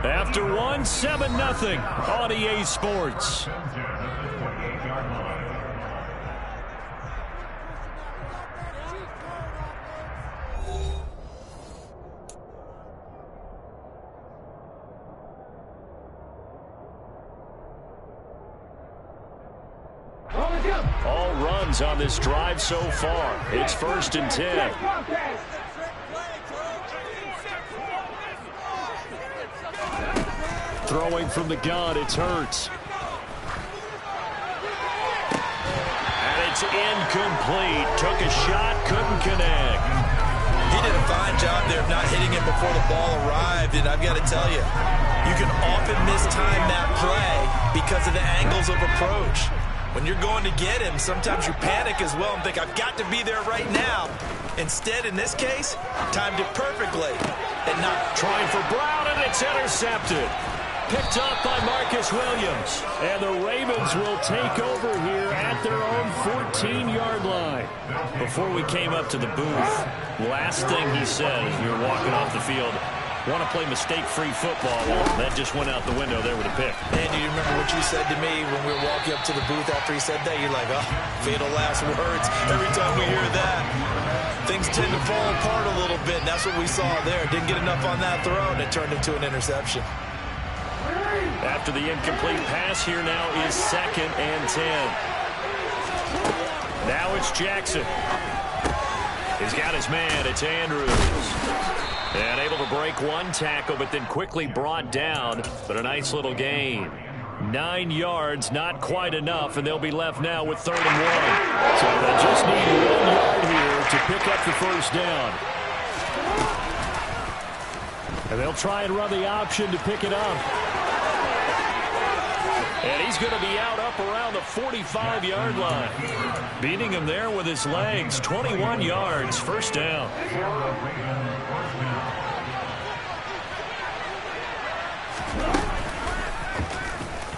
After 1, 7-0 on EA Sports. All runs on this drive so far. It's 1st and 10. Throwing from the gun, it's Hurts. And it's incomplete. Took a shot, couldn't connect. He did a fine job there of not hitting it before the ball arrived. And I've got to tell you, you can often mistime that play because of the angles of approach. When you're going to get him, sometimes you panic as well and think, I've got to be there right now. Instead, in this case, timed it perfectly. And not trying for Brown, and it's intercepted. Picked up by Marcus Williams. And the Ravens will take over here at their own 14-yard line. Before we came up to the booth, last thing he said as we were walking off the field, want to play mistake-free football. Well, that just went out the window there with a pick. And do you remember what you said to me when we were walking up to the booth after he said that? You're like, oh, fatal last words. Every time we hear that, things tend to fall apart a little bit. And that's what we saw there. Didn't get enough on that throw, and it turned into an interception. After the incomplete pass, here now is 2nd and 10. Now it's Jackson. He's got his man. It's Andrews. And able to break one tackle, but then quickly brought down. But a nice little gain. 9 yards, not quite enough, and they'll be left now with 3rd and 1. So they just need 1 yard here to pick up the first down. And they'll try and run the option to pick it up. And he's going to be out up around the 45-yard line. Beating him there with his legs. 21 yards, first down.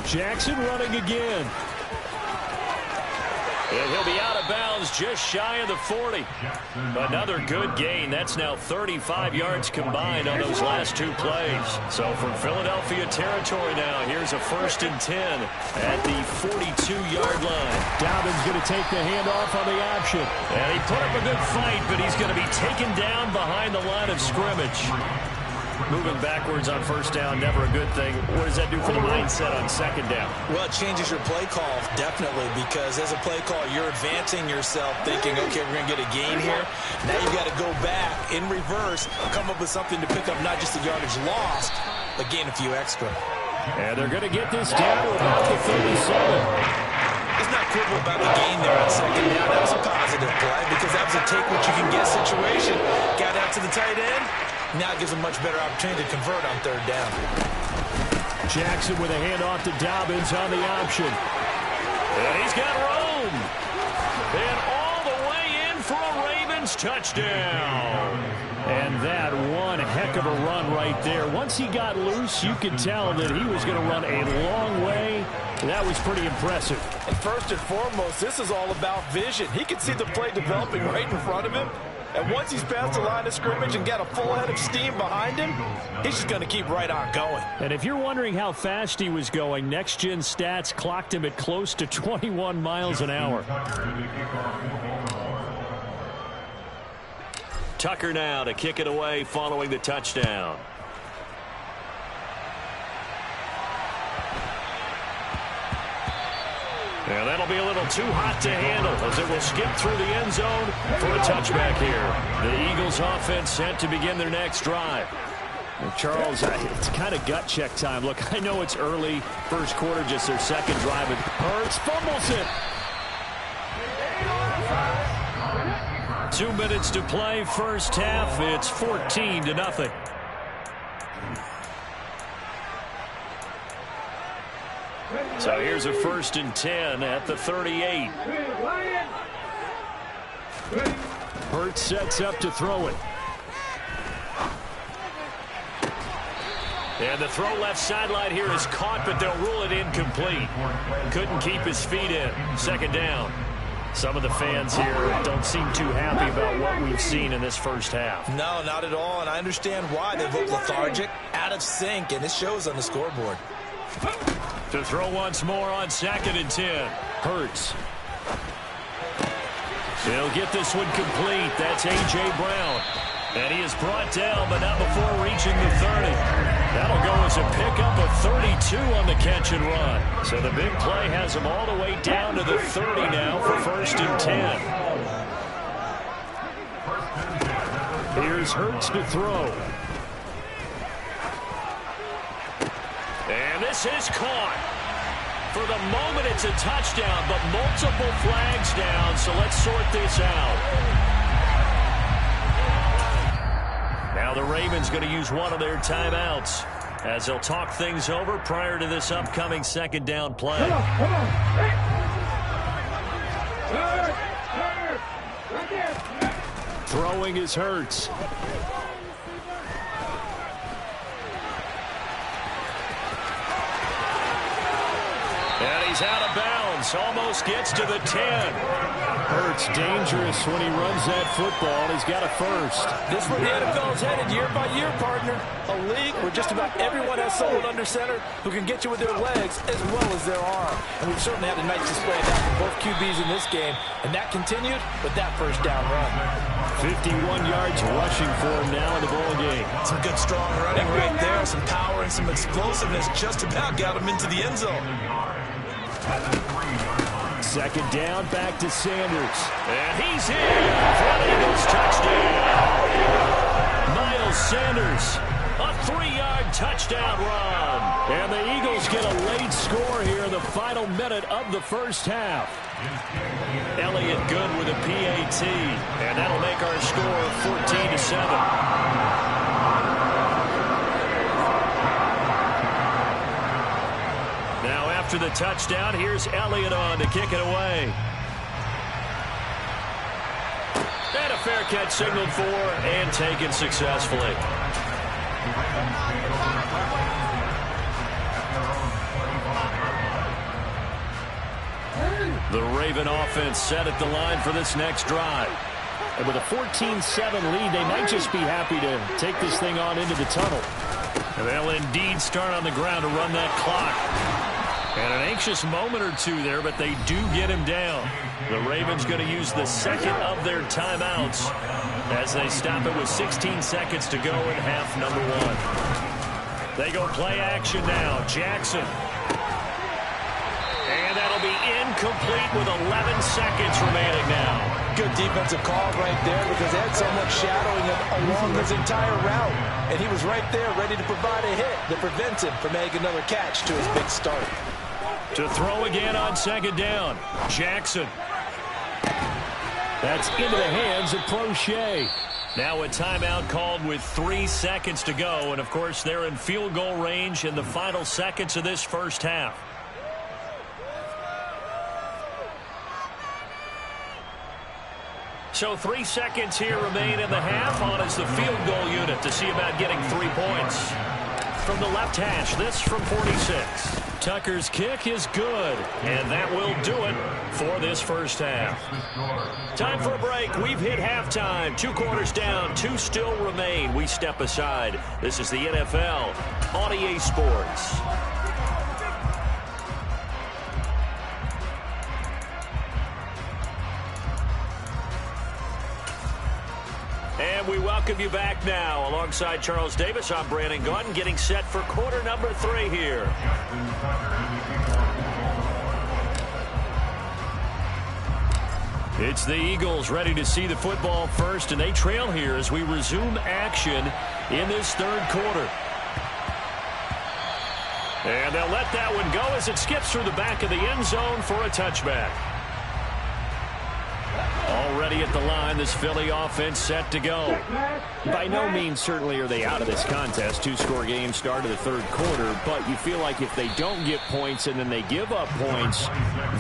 Jackson running again. And he'll be out of bounds just shy of the 40. Another good gain. That's now 35 yards combined on those last 2 plays. So from Philadelphia territory now, here's a 1st and 10 at the 42-yard line. Dobbins going to take the handoff on the option. And he put up a good fight, but he's going to be taken down behind the line of scrimmage. Moving backwards on 1st down, never a good thing. What does that do for the mindset on 2nd down? Well, it changes your play call, definitely, because as a play call, you're advancing yourself, thinking, okay, we're going to get a gain here. Now you've got to go back in reverse, come up with something to pick up not just the yardage lost, but gain a few extra. And they're going to get this down to about the 37. He's not quibble about the gain there on 2nd down. That was a positive play because that was a take-what-you-can-get situation. Got out to the tight end. Now it gives a much better opportunity to convert on 3rd down. Jackson with a handoff to Dobbins on the option. And he's got room. And all the way in for a Ravens touchdown. And that one heck of a run right there. Once he got loose, you could tell that he was going to run a long way. That was pretty impressive. And first and foremost, this is all about vision. He could see the play developing right in front of him. And once he's past the line of scrimmage and got a full head of steam behind him, he's just going to keep right on going. And if you're wondering how fast he was going, Next Gen Stats clocked him at close to 21 miles an hour. Tucker now to kick it away following the touchdown. And that'll be a little too hot to handle as it will skip through the end zone for a touchback here. The Eagles offense set to begin their next drive. Well, Charles, it's kind of gut check time. Look, I know it's early, 1st quarter, just their 2nd drive, and Hurts fumbles it. 2 minutes to play, 1st half. It's 14-0. So here's a 1st and 10 at the 38. Hurts sets up to throw it. And the throw left sideline here is caught, but they'll rule it incomplete. Couldn't keep his feet in. 2nd down. Some of the fans here don't seem too happy about what we've seen in this 1st half. No, not at all, and I understand why. They've looked lethargic, out of sync, and it shows on the scoreboard. To throw once more on 2nd and 10. Hurts. He'll get this one complete. That's A.J. Brown. And he is brought down, but not before reaching the 30. That'll go as a pickup of 32 on the catch and run. So the big play has him all the way down to the 30 now for 1st and 10. Here's Hurts to throw. And this is caught. For the moment, it's a touchdown, but multiple flags down, so let's sort this out. Now the Ravens going to use one of their timeouts as they'll talk things over prior to this upcoming 2nd down play. Come on. Hey. Right there. Throwing is Hurts. And he's out of bounds. Almost gets to the 10. Hurts dangerous when he runs that football. He's got a 1st. This is where the NFL is headed year by year, partner. A league where just about everyone has someone under center who can get you with their legs as well as their arm. And we've certainly had a nice display of that from both QBs in this game. And that continued with that 1st down run. 51 yards rushing for him now in the ball game. Some good strong running right there. Some power and some explosiveness just about got him into the end zone. 2nd down, back to Sanders. And he's in for an Eagles touchdown. Miles Sanders, a 3-yard touchdown run. And the Eagles get a late score final minute of the first half. Elliott good with a PAT, and that'll make our score 14-7. Now after the touchdown, here's Elliott on to kick it away. And a fair catch signaled for and taken successfully. The Raven offense set at the line for this next drive. And with a 14-7 lead, they might just be happy to take this thing on into the tunnel. And they'll indeed start on the ground to run that clock. And an anxious moment or two there, but they do get him down. The Ravens going to use the second of their timeouts as they stop it with 16 seconds to go in half number one. They go play action now. Jackson. And that'll be incomplete with 11 seconds remaining now. Good defensive call right there because they had someone shadowing him along his entire route. And he was right there ready to provide a hit that prevents him from making another catch to his big start. To throw again on second down. Jackson. That's into the hands of Prochet. Now a timeout called with 3 seconds to go. And, of course, they're in field goal range in the final seconds of this first half. So 3 seconds here remain in the half. On is the field goal unit to see about getting 3 points. From the left hash, this from 46. Tucker's kick is good, and that will do it for this first half. Time for a break. We've hit halftime. 2 quarters down, 2 still remain. We step aside. This is the NFL on EA Sports. And we welcome you back now. Alongside Charles Davis, I'm Brandon Gaudin, getting set for quarter number 3 here. It's the Eagles ready to see the football first, and they trail here as we resume action in this third quarter. And they'll let that one go as it skips through the back of the end zone for a touchback. Already at the line, this Philly offense set to go. By no means certainly are they out of this contest. 2-score game start of the third quarter, but you feel like if they don't get points and then they give up points,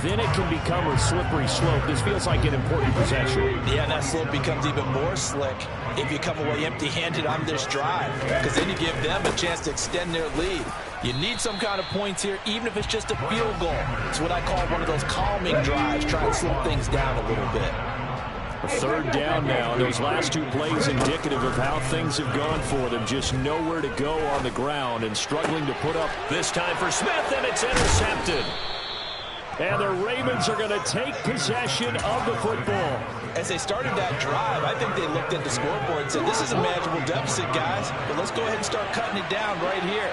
then it can become a slippery slope. This feels like an important possession. Yeah, that slope becomes even more slick if you come away empty-handed on this drive, because then you give them a chance to extend their lead. You need some kind of points here, even if it's just a field goal. It's what I call one of those calming drives, try and slow things down a little bit. A third down now, and those last 2 plays indicative of how things have gone for them. Just nowhere to go on the ground and struggling to put up this time for Smith, and it's intercepted. And the Ravens are going to take possession of the football. As they started that drive, I think they looked at the scoreboard and said, this is a manageable deficit, guys, but let's go ahead and start cutting it down right here.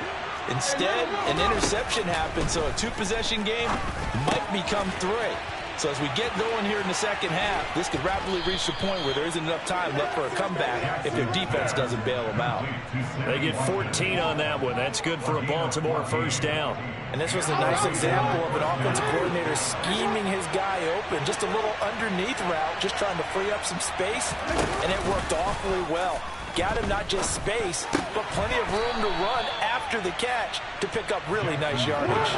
Instead, an interception happened, so a 2-possession game might become 3. So as we get going here in the second half, this could rapidly reach the point where there isn't enough time left for a comeback if their defense doesn't bail them out. They get 14 on that one. That's good for a Baltimore first down. And this was a nice example of an offensive coordinator scheming his guy open. Just a little underneath route, just trying to free up some space, and it worked awfully well. Got him not just space, but plenty of room to run after the catch to pick up really nice yardage.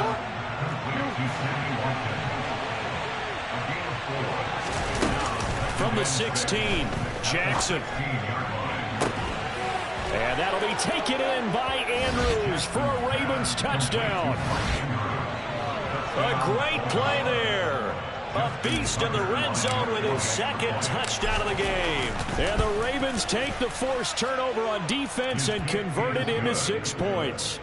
From the 16, Jackson. And that'll be taken in by Andrews for a Ravens touchdown. A great play there. A beast in the red zone with his second touchdown of the game. And the Ravens take the forced turnover on defense and convert it into 6 points.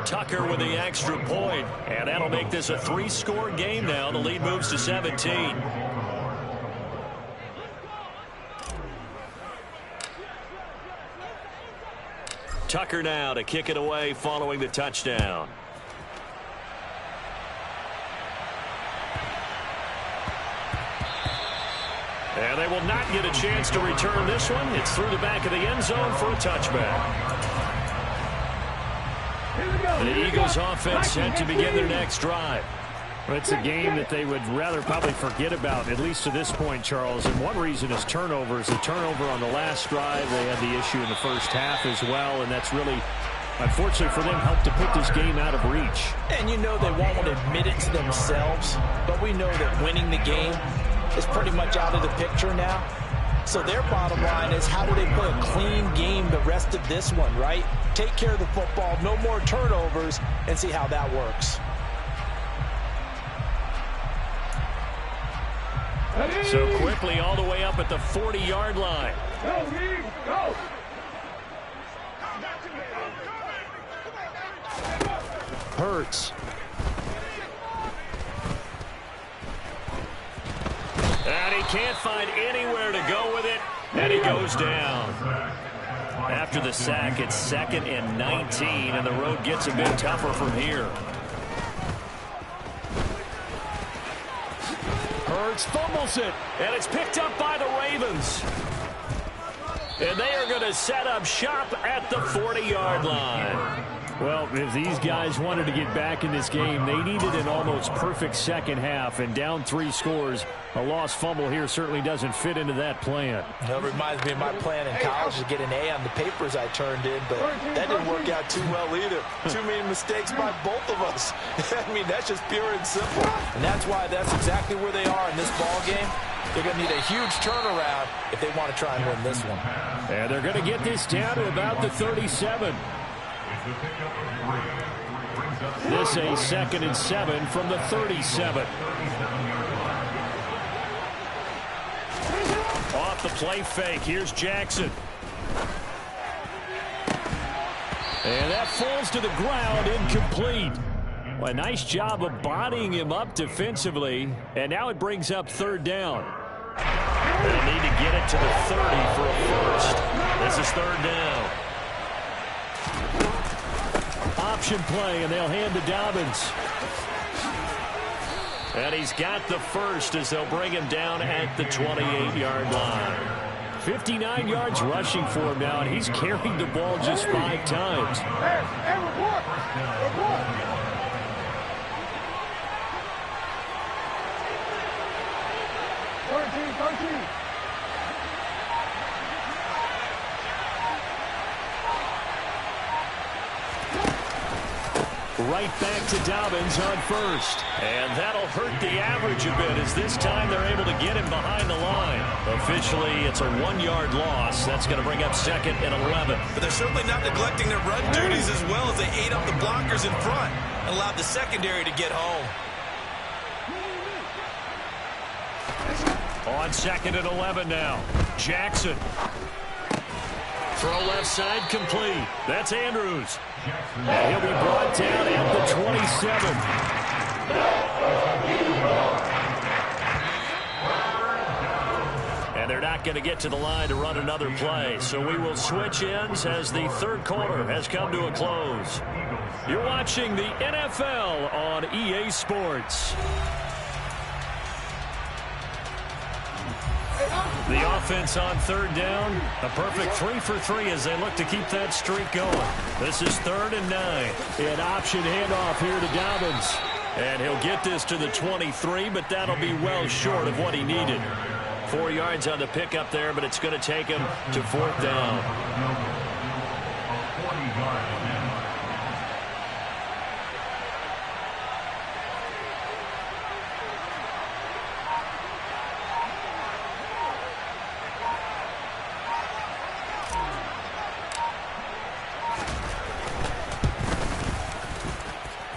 Tucker with the extra point. And that'll make this a 3-score game now. The lead moves to 17. Tucker now to kick it away following the touchdown. And they will not get a chance to return this one. It's through the back of the end zone for a touchback. The Eagles offense set to begin their next drive. It's a game that they would rather probably forget about, at least to this point, Charles. And one reason is turnovers. The turnover on the last drive, they had the issue in the first half as well, and that's really, unfortunately for them, helped to put this game out of reach. And you know they won't want to admit it to themselves, but we know that winning the game is pretty much out of the picture now. So their bottom line is, how do they play a clean game the rest of this one, right? Take care of the football, no more turnovers, and see how that works. So quickly all the way up at the 40-yard line. Go, Reed, go! Hurts. And he can't find anywhere to go with it, and he goes down. After the sack, it's 2nd and 19, and the road gets a bit tougher from here. Hurts fumbles it, and it's picked up by the Ravens. And they are going to set up shop at the 40-yard line. Well, if these guys wanted to get back in this game, they needed an almost perfect second half, and down 3 scores. A lost fumble here certainly doesn't fit into that plan. That reminds me of my plan in college to get an A on the papers I turned in, but that didn't work out too well either. Too many mistakes by both of us. I mean, that's just pure and simple. And that's why that's exactly where they are in this ball game. They're going to need a huge turnaround if they want to try and win this one. And they're going to get this down to about the 37. This a 2nd and 7 from the 37. Off the play fake. Here's Jackson. And that falls to the ground, incomplete. Well, a nice job of bodying him up defensively. And now it brings up 3rd down. They need to get it to the 30 for a first. This is 3rd down. Option play, and they'll hand to Dobbins. And he's got the first as they'll bring him down at the 28-yard line. 59 yards rushing for him now, and he's carried the ball just 5 times. Hey, report! Report! 13. Right back to Dobbins on first. And that'll hurt the average a bit as this time they're able to get him behind the line. Officially, it's a 1-yard loss. That's going to bring up 2nd and 11. But they're certainly not neglecting their run duties as well as they ate up the blockers in front and allowed the secondary to get home. On 2nd and 11 now. Jackson. Throw left side complete. That's Andrews. And he'll be brought down at the 27. And they're not going to get to the line to run another play. So we will switch ends as the 3rd quarter has come to a close. You're watching the NFL on EA Sports. The offense on 3rd down. A perfect 3 for 3 as they look to keep that streak going. This is 3rd and 9. An option handoff here to Dobbins. And he'll get this to the 23, but that'll be well short of what he needed. 4 yards on the pickup there, but it's going to take him to 4th down.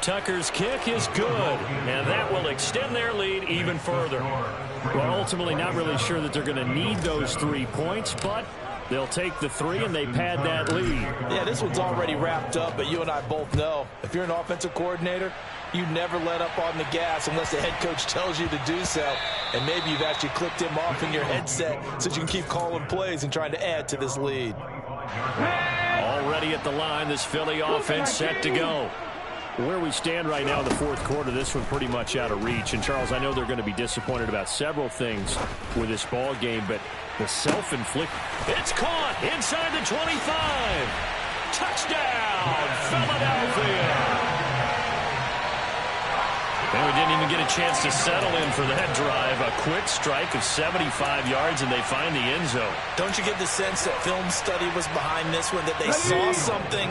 Tucker's kick is good, and that will extend their lead even further. Well, ultimately not really sure that they're going to need those 3 points, but they'll take the 3 and they pad that lead. Yeah, this one's already wrapped up, but you and I both know if you're an offensive coordinator, you never let up on the gas unless the head coach tells you to do so. And maybe you've actually clicked him off in your headset so you can keep calling plays and trying to add to this lead. Already at the line, this Philly offense set to go. Where we stand right now in the 4th quarter, this one pretty much out of reach. And, Charles, I know they're going to be disappointed about several things with this ball game, but the self-inflicted... It's caught inside the 25. Touchdown, Philadelphia. And we didn't even get a chance to settle in for that drive. A quick strike of 75 yards, and they find the end zone. Don't you get the sense that film study was behind this one, that they saw something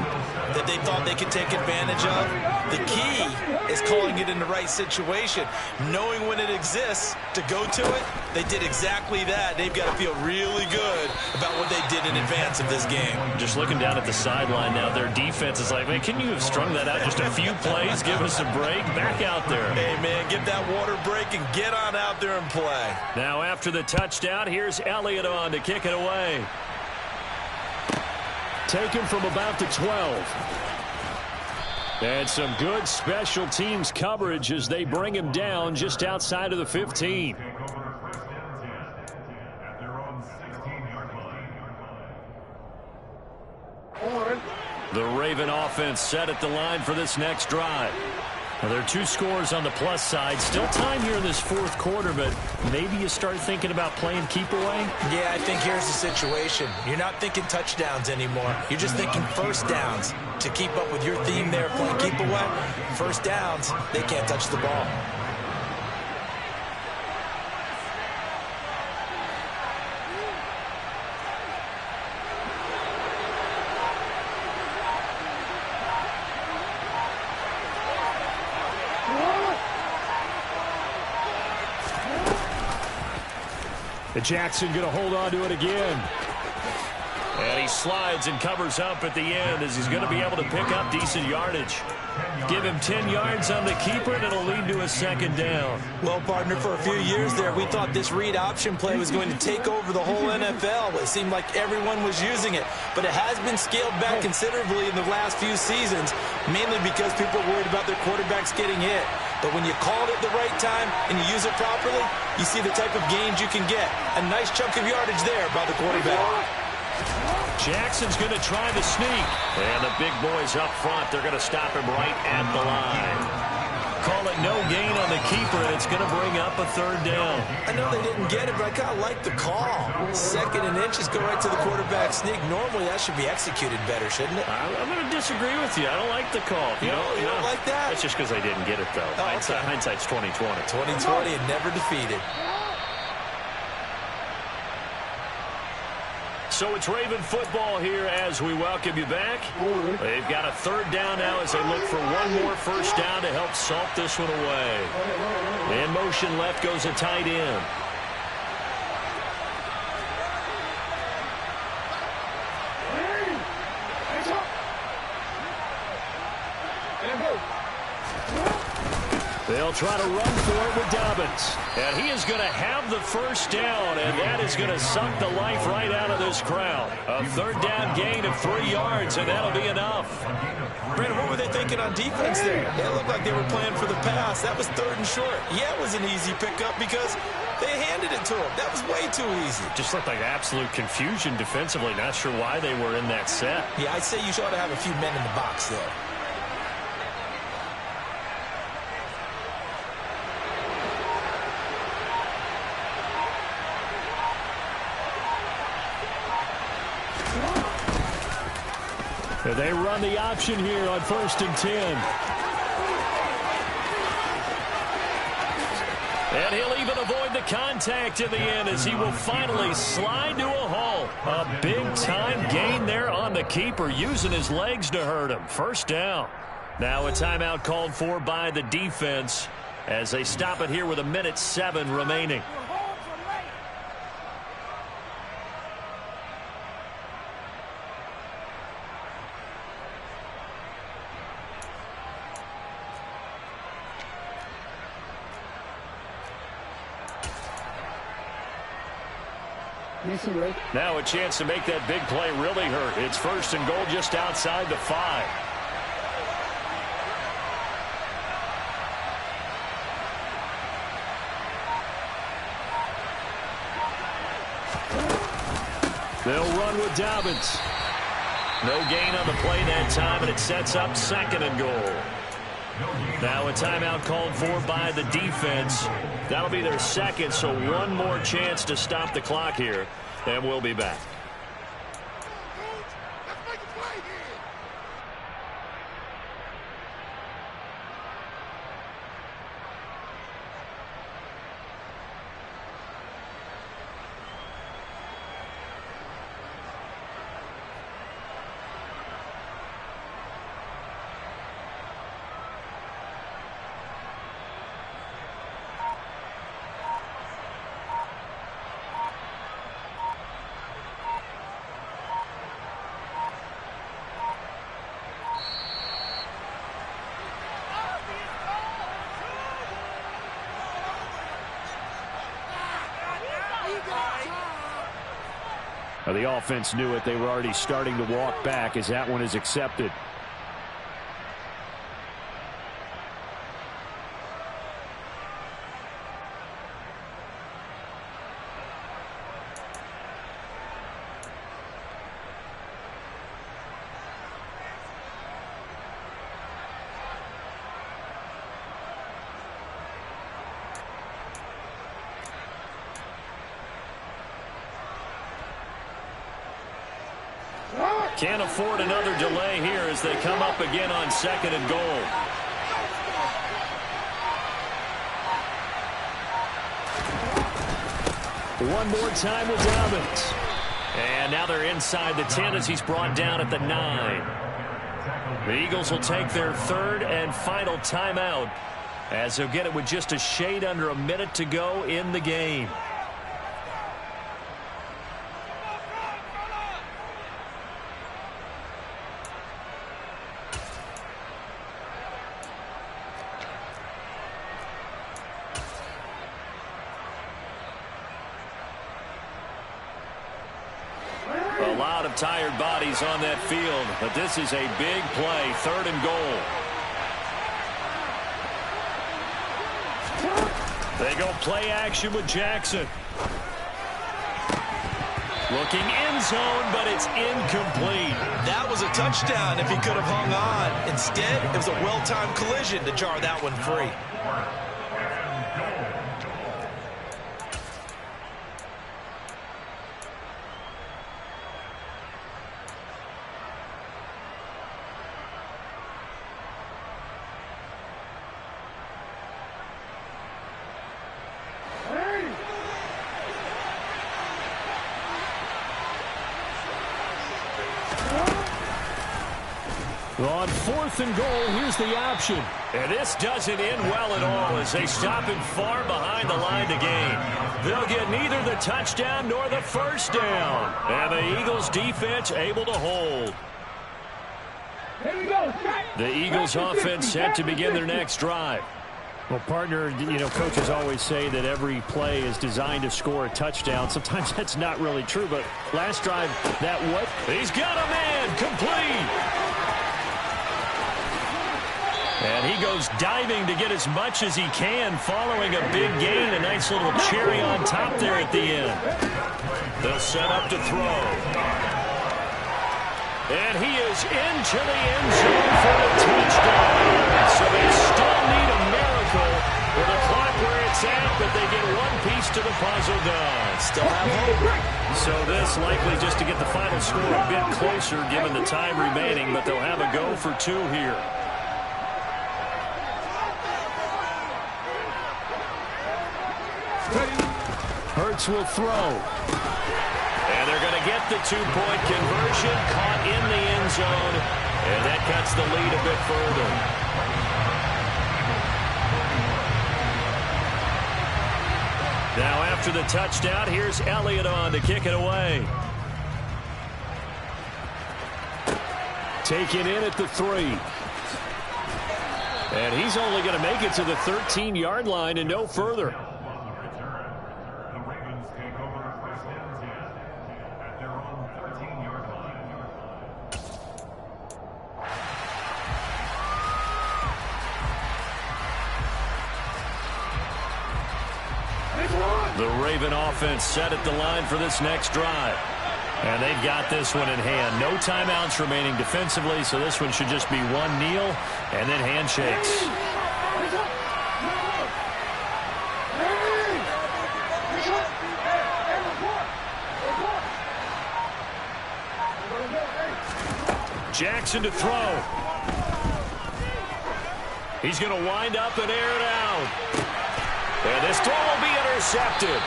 that they thought they could take advantage of? The key is calling it in the right situation. Knowing when it exists to go to it, they did exactly that. They've got to feel really good about what they did in advance of this game. Just looking down at the sideline now, their defense is like, man, can you have strung that out just a few plays? Give us a break. Back out there. Hey, man, give that water break and get on out there and play. Now after the touchdown, here's Elliott on to kick it away. Taken from about the 12. And some good special teams coverage as they bring him down just outside of the 15. The Raven offense set at the line for this next drive. Now, there are 2 scores on the plus side. Still time here in this fourth quarter, but maybe you start thinking about playing keep away? Yeah, I think here's the situation. You're not thinking touchdowns anymore. You're just thinking first downs. To keep up with your theme there, playing keep away, first downs, they can't touch the ball. Jackson going to hold on to it again. And he slides and covers up at the end as he's going to be able to pick up decent yardage. Give him 10 yards on the keeper, and it'll lead to a second down. Well, partner, for a few years there, we thought this read option play was going to take over the whole NFL. It seemed like everyone was using it. But it has been scaled back considerably in the last few seasons, mainly because people are worried about their quarterbacks getting hit. But when you call it at the right time and you use it properly, you see the type of gains you can get. A nice chunk of yardage there by the quarterback. Jackson's going to try the sneak. And the big boys up front, they're going to stop him right at the line. Call it no gain on the keeper, and it's going to bring up a third down. I know they didn't get it, but I kind of like the call. Second and inches, go right to the quarterback sneak. Normally, that should be executed better, shouldn't it? I'm going to disagree with you. I don't like the call. You don't like that? That's just because I didn't get it, though. Oh, okay. Hindsight's 20/20. 20/20 and never defeated. So it's Raven football here as we welcome you back. They've got a third down now as they look for one more first down to help salt this one away. In motion left goes a tight end. They'll try to run for it with Dobbins. And he is going to have the first down, and that is going to suck the life right out of this crowd. A third down gain of 3 yards, and that'll be enough. Brandon, what were they thinking on defense there? It looked like they were playing for the pass. That was 3rd and short. Yeah, it was an easy pickup because they handed it to him. That was way too easy. Just looked like absolute confusion defensively. Not sure why they were in that set. Yeah, I'd say you ought to have a few men in the box there. They run the option here on 1st and 10. And he'll even avoid the contact in the end as he will finally slide to a halt. A big-time gain there on the keeper, using his legs to hurt him. First down. Now a timeout called for by the defense as they stop it here with 1:07 remaining. Now a chance to make that big play really hurt. It's 1st and goal just outside the 5. They'll run with Dobbins. No gain on the play that time, and it sets up 2nd and goal. Now a timeout called for by the defense. That'll be their 2nd, so one more chance to stop the clock here, and we'll be back. Well, the offense knew it. They were already starting to walk back as that one is accepted. Can't afford another delay here as they come up again on 2nd and goal. One more time with Dobbins. And now they're inside the 10 as he's brought down at the 9. The Eagles will take their 3rd and final timeout as they'll get it with just a shade under a minute to go in the game. A lot of tired bodies on that field, but this is a big play, 3rd and goal. They go play action with Jackson. Looking end zone, but it's incomplete. That was a touchdown if he could have hung on. Instead, it was a well-timed collision to jar that one free. On 4th and goal, here's the option. And this doesn't end well at all as they stop him far behind the line to gain. They'll get neither the touchdown nor the first down. And the Eagles defense able to hold. The Eagles offense set to begin their next drive. Well, partner, you know, coaches always say that every play is designed to score a touchdown. Sometimes that's not really true, but last drive, that what? He's got a man, complete. And he goes diving to get as much as he can, following a big gain. A nice little cherry on top there at the end. They'll set up to throw. And he is into the end zone for the touchdown. So they still need a miracle with the clock where it's at, but they get one piece to the puzzle done. Still have hope. So this likely just to get the final score a bit closer given the time remaining, but they'll have a go for 2 here. Hurts will throw. And they're going to get the 2-point conversion, caught in the end zone, and that cuts the lead a bit further. Now after the touchdown, here's Elliott on to kick it away. Taken in at the 3. And he's only going to make it to the 13-yard line and no further. The Raven offense set at the line for this next drive. And they've got this one in hand. No timeouts remaining defensively, so this one should just be one kneel and then handshakes. Jackson to throw. He's going to wind up and air it out. And this throw will be intercepted.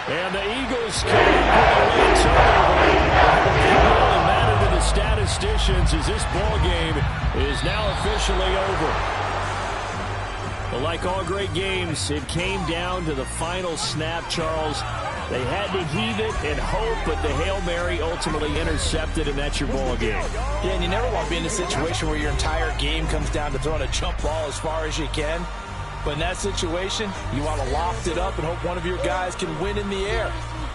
And the Eagles come up with a late turnover. It really mattered to the statisticians as this ball game is now officially over. But like all great games, it came down to the final snap, Charles. They had to heave it and hope, but the Hail Mary ultimately intercepted, and that's your ball game. Yeah, and you never want to be in a situation where your entire game comes down to throwing a jump ball as far as you can. But in that situation, you want to loft it up and hope one of your guys can win in the air.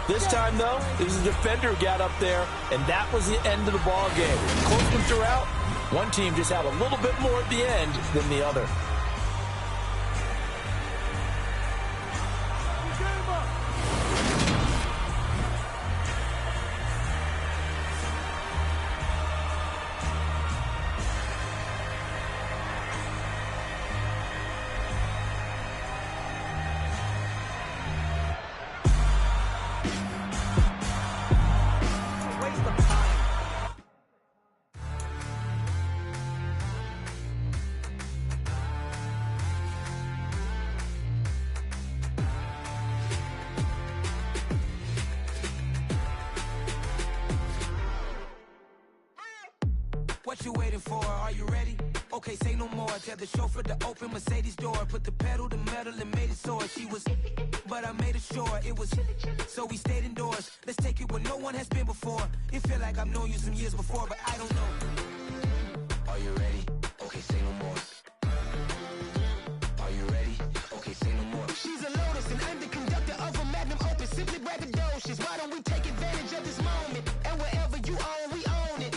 This time, though, it was the defender who got up there, and that was the end of the ball game. Close one throughout. One team just had a little bit more at the end than the other. What you waiting for? Are you ready? Okay, say no more. Tell the chauffeur to open Mercedes door. Put the pedal to metal and made it soar. She was, but I made it sure it was. So we stayed indoors. Let's take it where no one has been before. It feel like I've known you some years before, but I don't know. Are you ready? Okay, say no more. Are you ready? Okay, say no more. She's a Lotus and I'm the conductor of a Magnum Opus. Simply braggadocious. Why don't we take advantage of this moment? And wherever you own, we own it.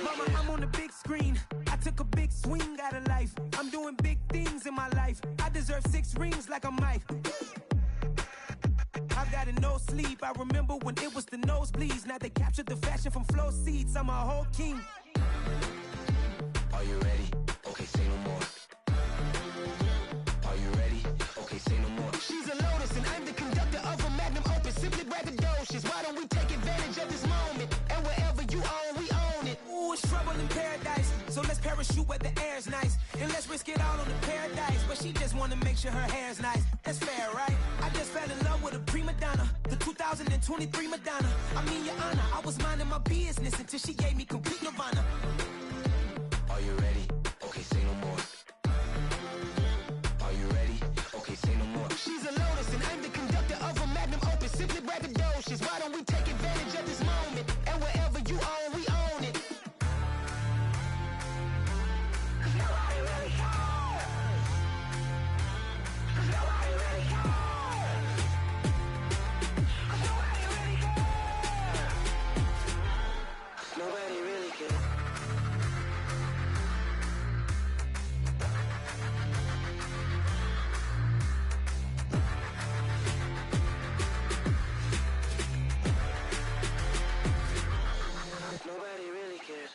Mama, I'm on the big screen. I took a big swing out of life. I'm doing big things in my life. I deserve 6 rings like I'm Mike. I've got no sleep. I remember when it was the nosebleeds. Now they captured the fashion from flow seats. I'm a whole king. Are you ready? Okay, say no more. Are you ready? Okay, say no more. She's a Lotus and I'm the conductor of a Magnum Opus. Simply braggadocious. Why don't we take advantage of this moment? And wherever you own, we own it. Ooh, it's trouble in paradise. So let's parachute where the air's nice. And let's risk it all on the paradise. But she just wanna make sure her hair's nice. That's fair, right? I just fell in love with a prima donna. The 2023 Madonna. I mean, your honor, I was minding my business until she gave me complete nirvana. Are you ready? Okay, say no more. Are you ready? Okay, say no more. She's a Lotus and I'm the conductor of a Magnum Opus. Simply braggadocious. Why don't we take advantage of this moment? And wherever you own, we own it. Nobody really cares. Nobody really cares.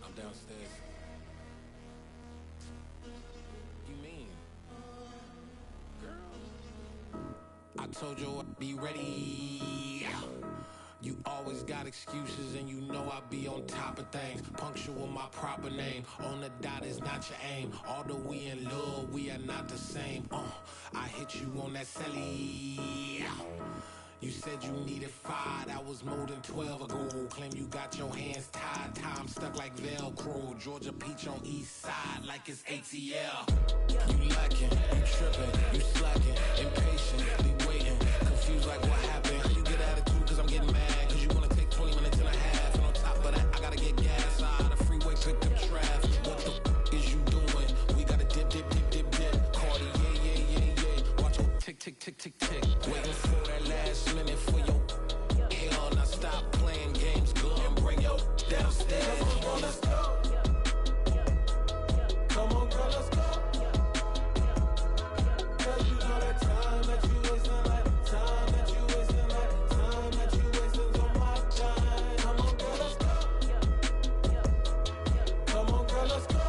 I'm downstairs. You mean? Girl, I told you I'd be ready. You always got excuses and you know I be on top of things. Punctual my proper name. On the dot is not your aim. Although we in love, we are not the same. I hit you on that celly. You said you needed 5, that was more than 12 ago. Claim you got your hands tied, time stuck like Velcro. Georgia Peach on east side like it's ATL. You lacking, you tripping, you slacking, impatient, waiting, confused like what happened. You get attitude cause I'm getting mad, cause you wanna take 20 minutes and a half. And on top of that, I gotta get gas out of the freeway, picked up traffic. What the f is you doing? We gotta dip, dip, dip, dip, dip. Cardi, yeah. Watch your tick, tick, tick, tick, tick. Waiting for that last minute for your hell. Now stop playing games, go and bring your downstairs. Come on, let's go. Come on, girl, let's go. Cause you know that time that you wasting, like time that you wasting, like time that you wasting on my time. Come on, girl, let's go. Come on, girl, let's go.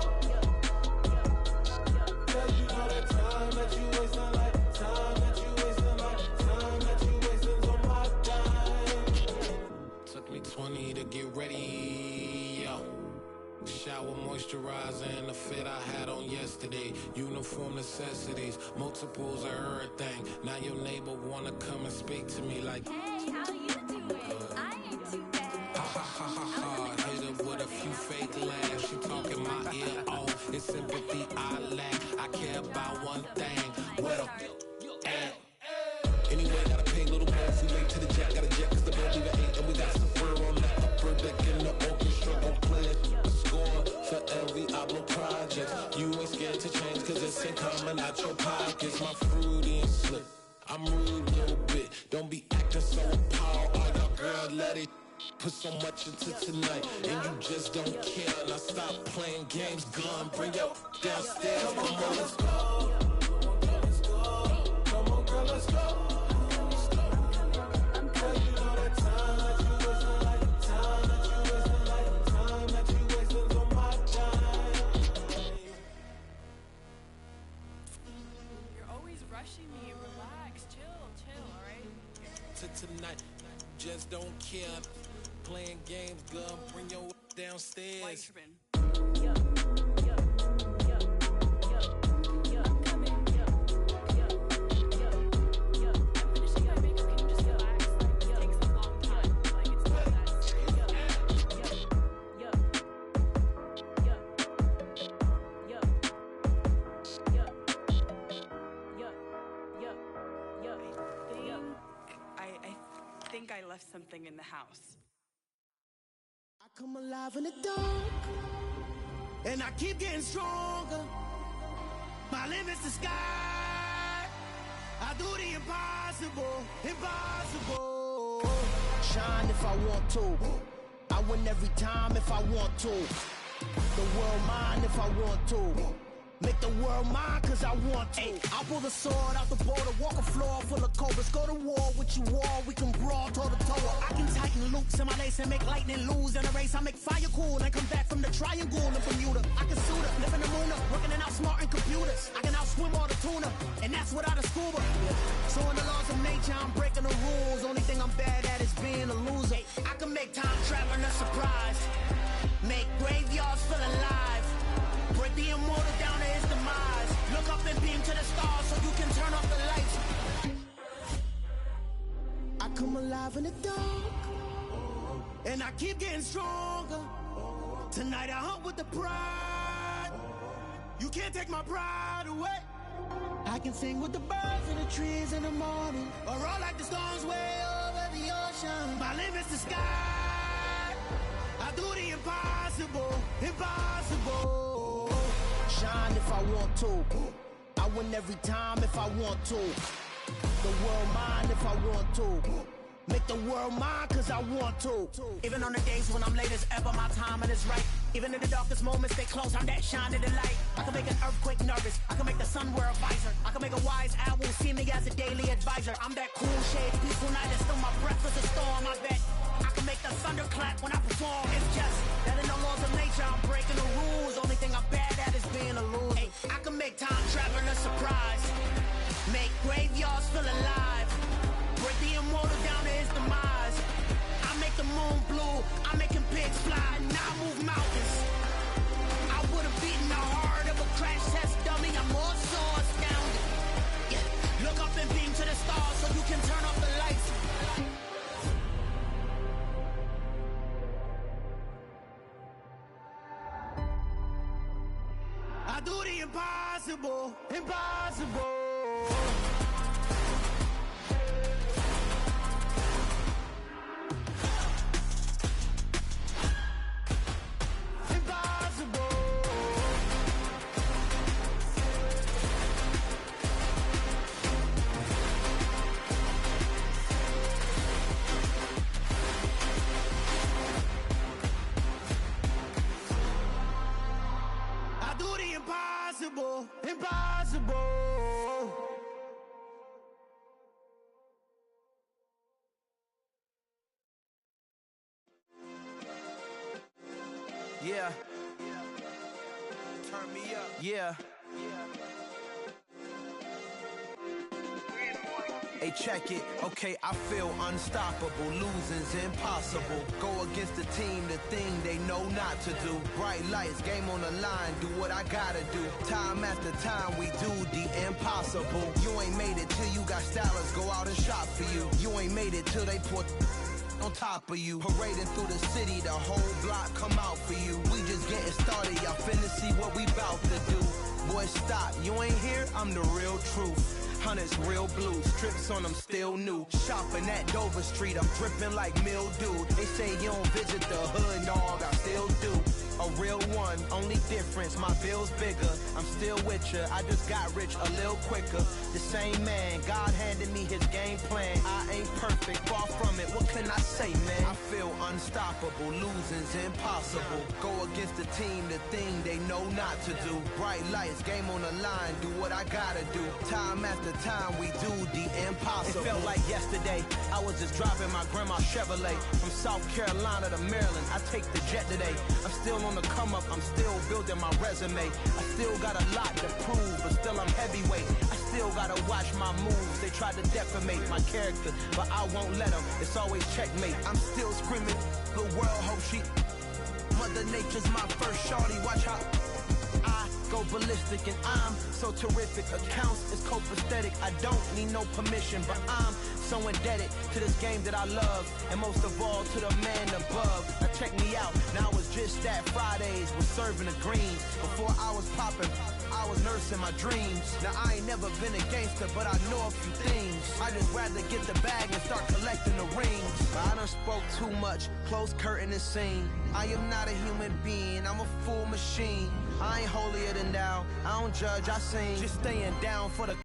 Cause you know that time that you wasting, like time that you wasting, like time that you wasting on my time. Took me 20 to get ready, yo. Shower moisturizer and the fit I had on yesterday. Uniform necessities, multiples of everything. Now your neighbor wanna come and speak to me like, hey, how you doing? I ain't too bad. Ha ha ha ha ha. Hit her with a few fake laughs. She talking my ear off. It's sympathy I lack. I care about Anyway, gotta pay a little more. We wait till the jack got a jet, cause the boat leave at 8. And we got some fur on the upper deck in the orchestra. Gon' play a score for every album project. You ain't scared to change, cause it's incoming out your pockets. My fruity and slick, I'm rude a little bit. Don't be acting so appalled. Oh, your girl, let it put so much into tonight, and you just don't care. Now stop playing games, gun, bring your downstairs. Come on, let's go. Come on, girl, let's go. Tonight, just don't care. Playing games, girl, bring your downstairs. I left something in the house. I come alive in the dark, and I keep getting stronger. My limit's the sky. I do the impossible, impossible. Shine if I want to. I win every time if I want to. The world mine if I want to. Make the world mine cause I want to. Ay, I'll pull the sword out the border, walk a floor full of cobras. Go to war with you all, we can brawl toe to toe. I can tighten loops in my lace and make lightning lose in a race. I make fire cool and come back from the triangle in Bermuda. I can suit up, live in the moon up, working and outsmarting computers. I can outswim all the tuna, and that's without a scuba. So in the laws of nature, I'm breaking the rules. Only thing I'm bad at is being a loser. I can make time traveling a surprise, make graveyards feel alive. Break the immortal down to his demise. Look up and beam to the stars so you can turn off the lights. I come alive in the dark, and I keep getting stronger. Tonight I hunt with the pride. You can't take my pride away. I can sing with the birds and the trees in the morning, or roll like the storms way over the ocean. My limit's the sky. I do the impossible, impossible. Shine if I want to. I win every time if I want to. The world mine if I want to. Make the world mine cause I want to. Even on the days when I'm late as ever, my timing is right. Even in the darkest moments, stay close, I'm that shining the light. I can make an earthquake nervous, I can make the sun wear a visor. I can make a wise owl see me as a daily advisor. I'm that cool shade, peaceful night, and still my breath is a storm, I bet. I can make the thunder clap when I perform. It's just that in the laws of nature, I'm breaking the rules. Only thing I'm bad at is being a loser. Ay, I can make time traveling a surprise, make graveyards feel alive. Break the immortal down to his demise. I make the moon blue, I'm making pigs fly, now I move mountains. I would've beaten the heart of a crash test dummy. I'm more so astounded. Yeah. Look up and beam to the stars so you can turn off the lights. I do the impossible, impossible. Impossible, impossible. Yeah. Turn me up. Yeah. Hey, check it. Okay, I feel unstoppable. Losing's impossible. Go against the team, the thing they know not to do. Bright lights, game on the line, do what I gotta do. Time after time, we do the impossible. You ain't made it till you got stylers go out and shop for you. You ain't made it till they put on top of you. Parading through the city, the whole block come out for you. We just getting started, y'all finna see what we bout to do. Boy, stop, you ain't here, I'm the real truth. 500s, real blue. Strips on them, still new. Shopping at Dover Street, I'm dripping like mildew. They say you don't visit the hood, dog, I still do. A real one, only difference, my bill's bigger. I'm still with ya, I just got rich a little quicker. The same man, God handed me his game plan. I ain't perfect, far from it, what can I say, man? I feel unstoppable, losing's impossible. Go against the team, the thing they know not to do. Bright lights, game on the line, do what I gotta do. Time after time, we do the impossible. It felt like yesterday, I was just driving my grandma's Chevrolet. From South Carolina to Maryland, I take the jet today. I'm still on the come up, I'm still building my resume. I still got a lot to prove, but still I'm heavyweight. I still gotta watch my moves. They tried to defamate my character, but I won't let them. It's always checkmate. I'm still screaming, the world hope she. Mother Nature's my first shorty, watch how I go ballistic, and I'm so terrific. Accounts is copacetic, I don't need no permission, but I'm so indebted to this game that I love, and most of all to the man above. Now check me out, now it's just that Fridays was serving the greens. Before I was popping, I was nursing my dreams. Now I ain't never been a gangster, but I know a few things. I just rather get the bag and start collecting the rings. But I done spoke too much, close curtain and scene. I am not a human being, I'm a full machine. I ain't holier than thou, I don't judge, I sing. Just staying down for the